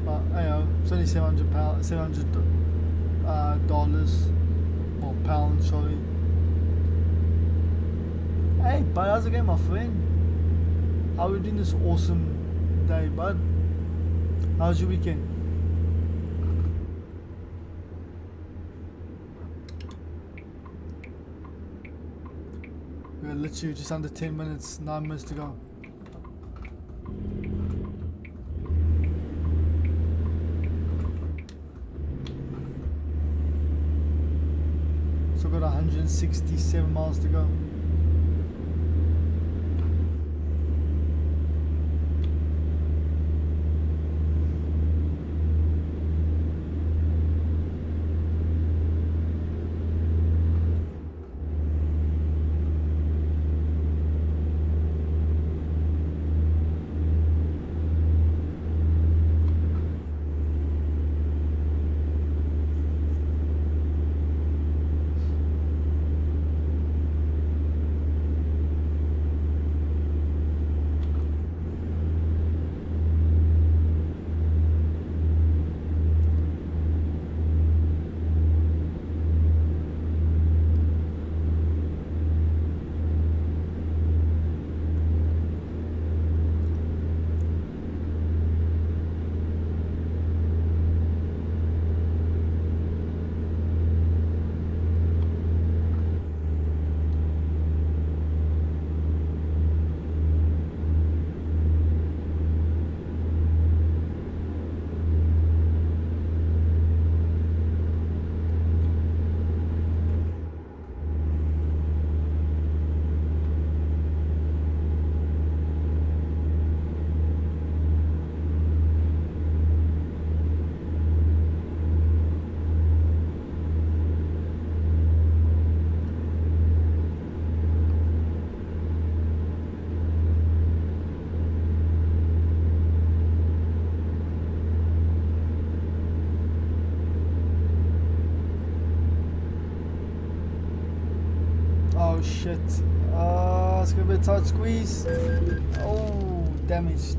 But you know, it's only $700 or pounds, sorry. Hey, bud, how's it going, my friend? How are we doing this awesome day, bud? How's your weekend? We're literally just under 10 minutes, 9 minutes to go. So got 167 miles to go. Oh shit. It's gonna be a tight squeeze. Oh, damaged.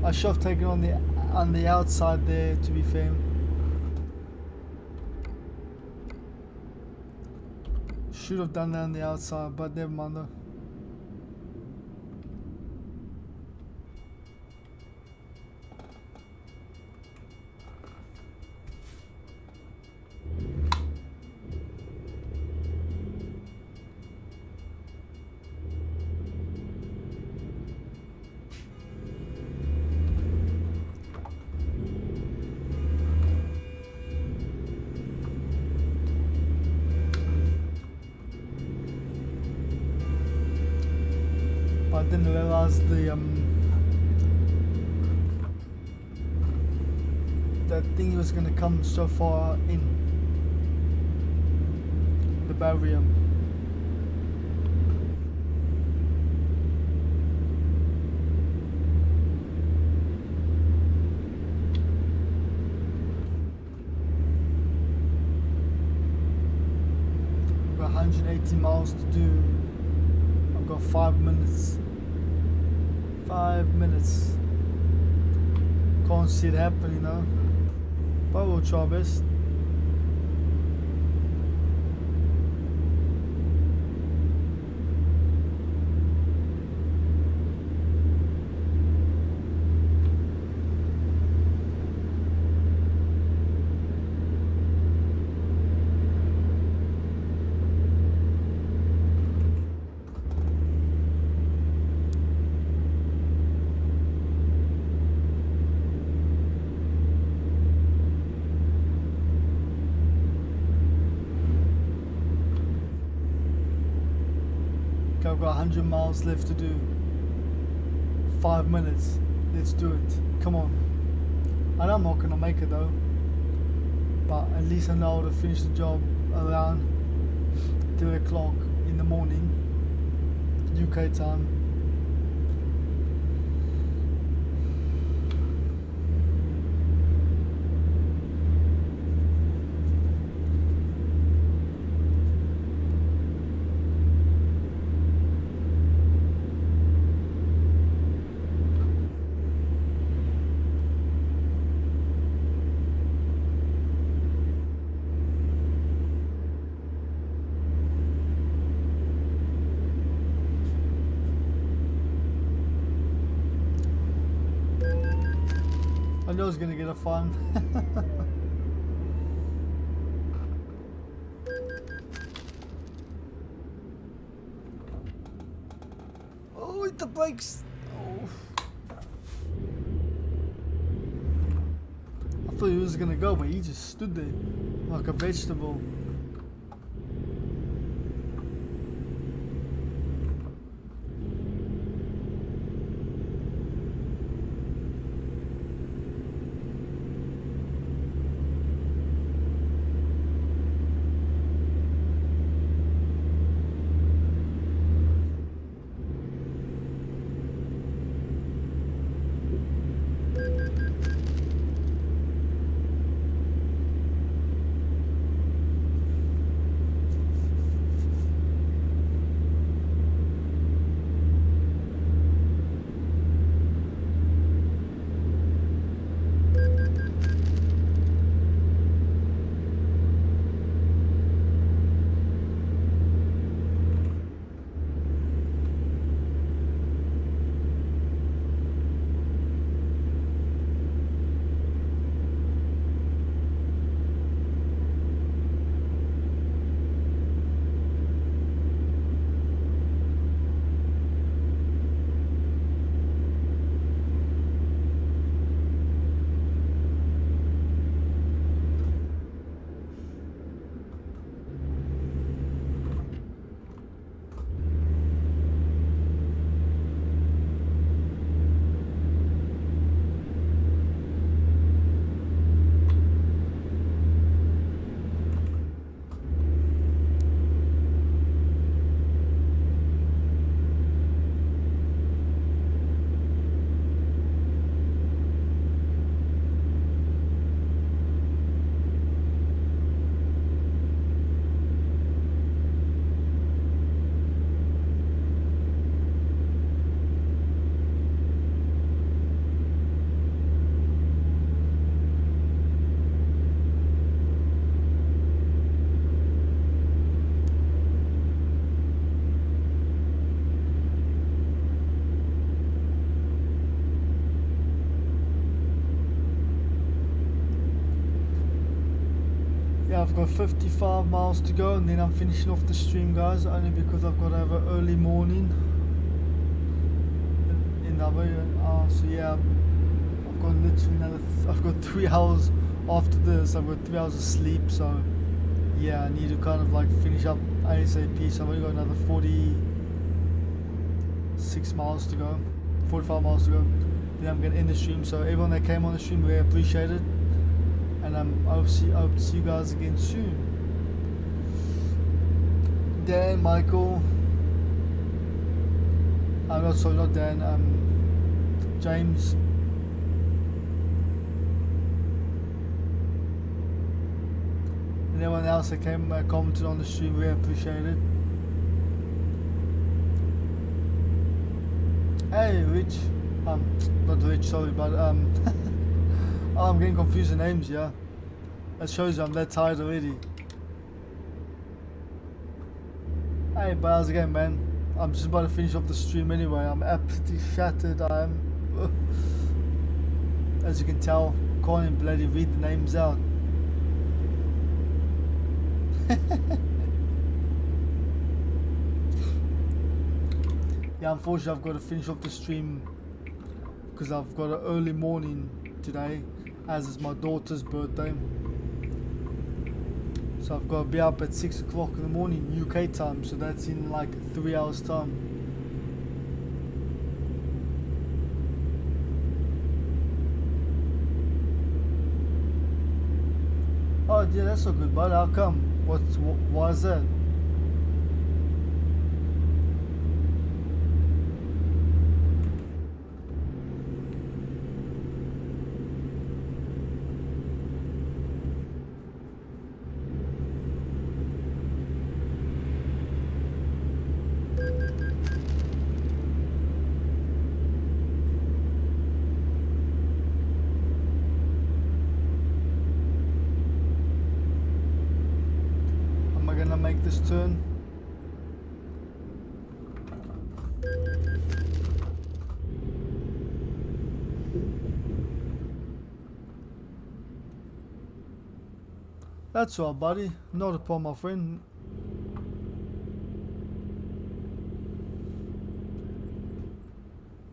I should have taken on the outside there, to be fair. Should have done that on the outside, but never mind though. I didn't realize that thing was gonna come so far in the barrier. We've got 180 miles to do. I've got 5 minutes. 5 minutes. Can't see it happening now, but we'll try our best. I've got 100 miles left to do. 5 minutes. Let's do it. Come on. I know I'm not gonna make it though, but at least I know to finish the job around 3 o'clock in the morning, UK time. I knew I was gonna get a fine. Oh, hit the brakes! Oh. I thought he was gonna go, but he just stood there like a vegetable. I've got 55 miles to go and then I'm finishing off the stream, guys, only because I've got to have an early morning in so yeah, I've got literally I've got 3 hours after this. I've got 3 hours of sleep, so yeah, I need to kind of like finish up ASAP. So I've only got another 46 miles to go, 45 miles to go, then I'm going to end the stream. So everyone that came on the stream, we appreciate it. And I hope to see you guys again soon. Dan, Michael, not Dan, James, and everyone else that came commented on the stream, we appreciate it. Hey, Rich, not Rich, sorry, but oh, I'm getting confused in names, yeah. That shows you I'm that tired already. Hey, but how's it going, man? I'm just about to finish off the stream anyway. I'm absolutely shattered. I am. As you can tell, can't even bloody read the names out. Yeah, unfortunately I've got to finish off the stream because I've got an early morning today, as is my daughter's birthday. So I've got to be up at 6 o'clock in the morning UK time, so that's in like 3 hours time. Oh yeah, that's not good, bud. How come? Why is that? Am I gonna make this turn? That's all, buddy. Not a problem, my friend.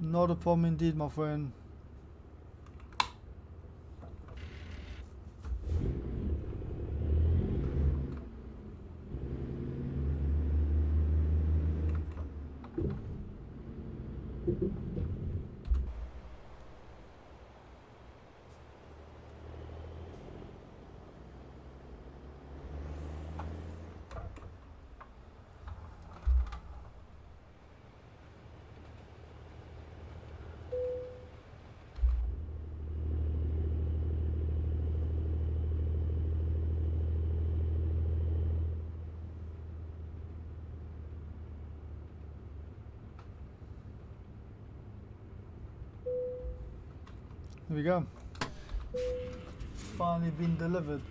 Not a problem indeed, my friend. There we go. Finally been delivered.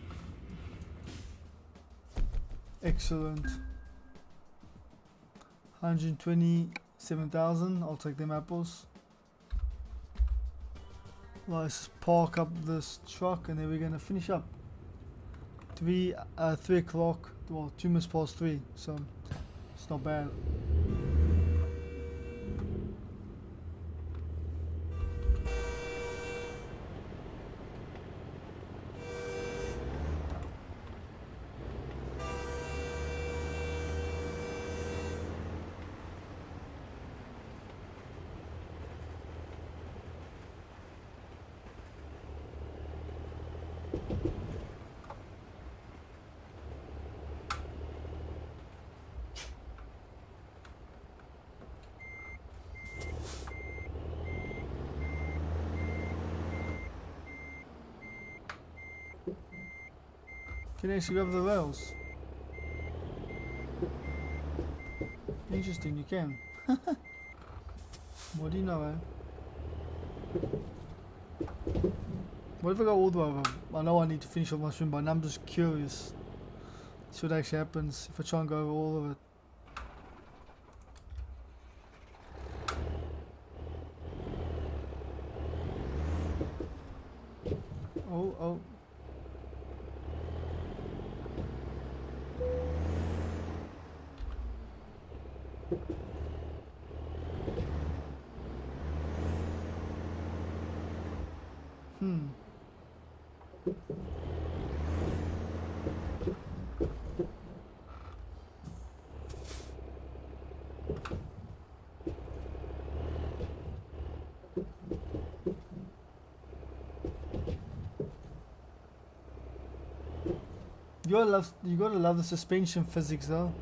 Excellent. 127,000. I'll take them apples. Let's park up this truck and then we're gonna finish up. 3 o'clock. Well, 2 minutes past 3. So it's not bad. Can you actually go over the rails? Interesting, you can. What do you know, eh? What if I go all the way over? I know I need to finish off my swim, but I'm just curious. See what actually happens if I try and go over all of it. Oh. You gotta love the suspension physics though.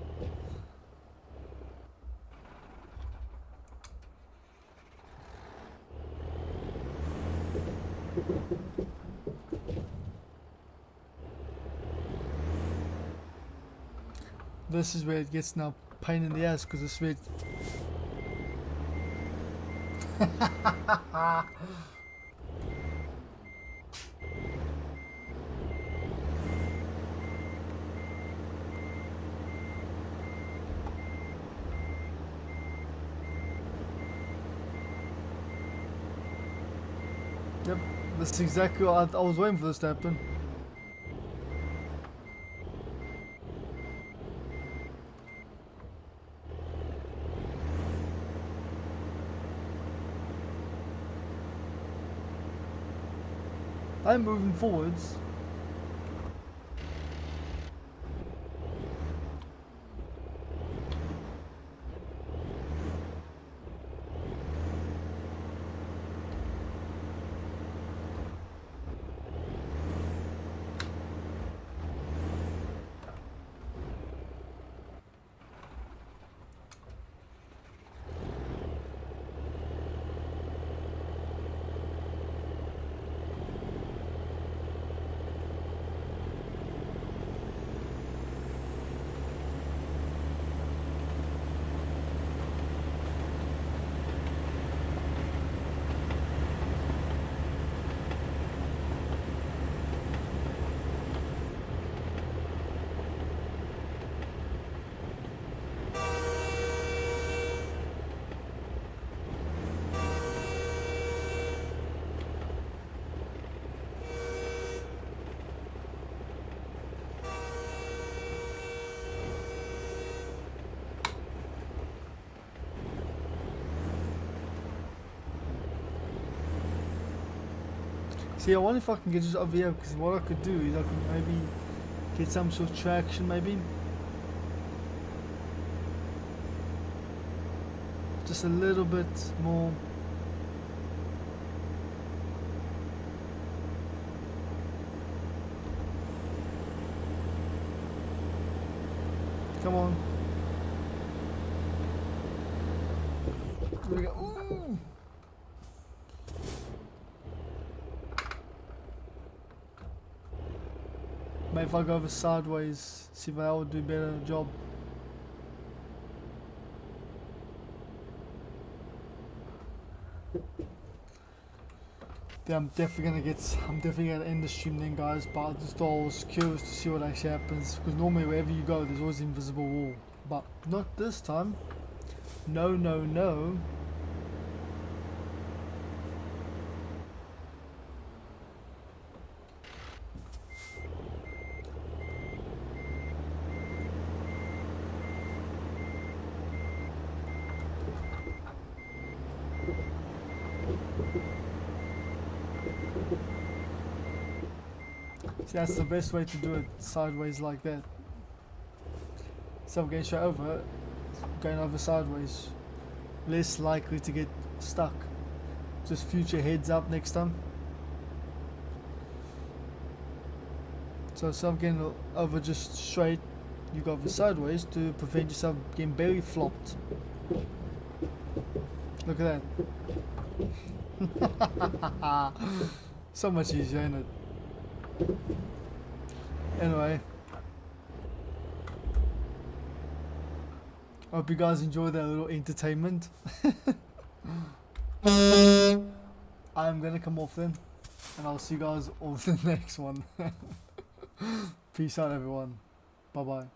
This is where it gets now pain in the ass because it's where Yep, that's exactly what I was waiting for this to happen. I'm moving forwards. See, I wonder if I can get this over here, because what I could do is I could maybe get some sort of traction, maybe. Just a little bit more. Come on. There we go. Ooh. Maybe if I go over sideways, see if I will do a better job. Yeah, I'm definitely gonna end the stream then, guys, but I just thought I was curious to see what actually happens, because normally wherever you go there's always an invisible wall, but not this time. No, no, no. See, that's the best way to do it, sideways like that. So I'm going straight over, going over sideways. Less likely to get stuck. Just future heads up next time. So instead of getting over just straight, you go over sideways to prevent yourself getting belly flopped. Look at that. So much easier, ain't it? Anyway, I hope you guys enjoyed that little entertainment. I'm gonna come off then, and I'll see you guys on the next one. Peace out, everyone. Bye bye.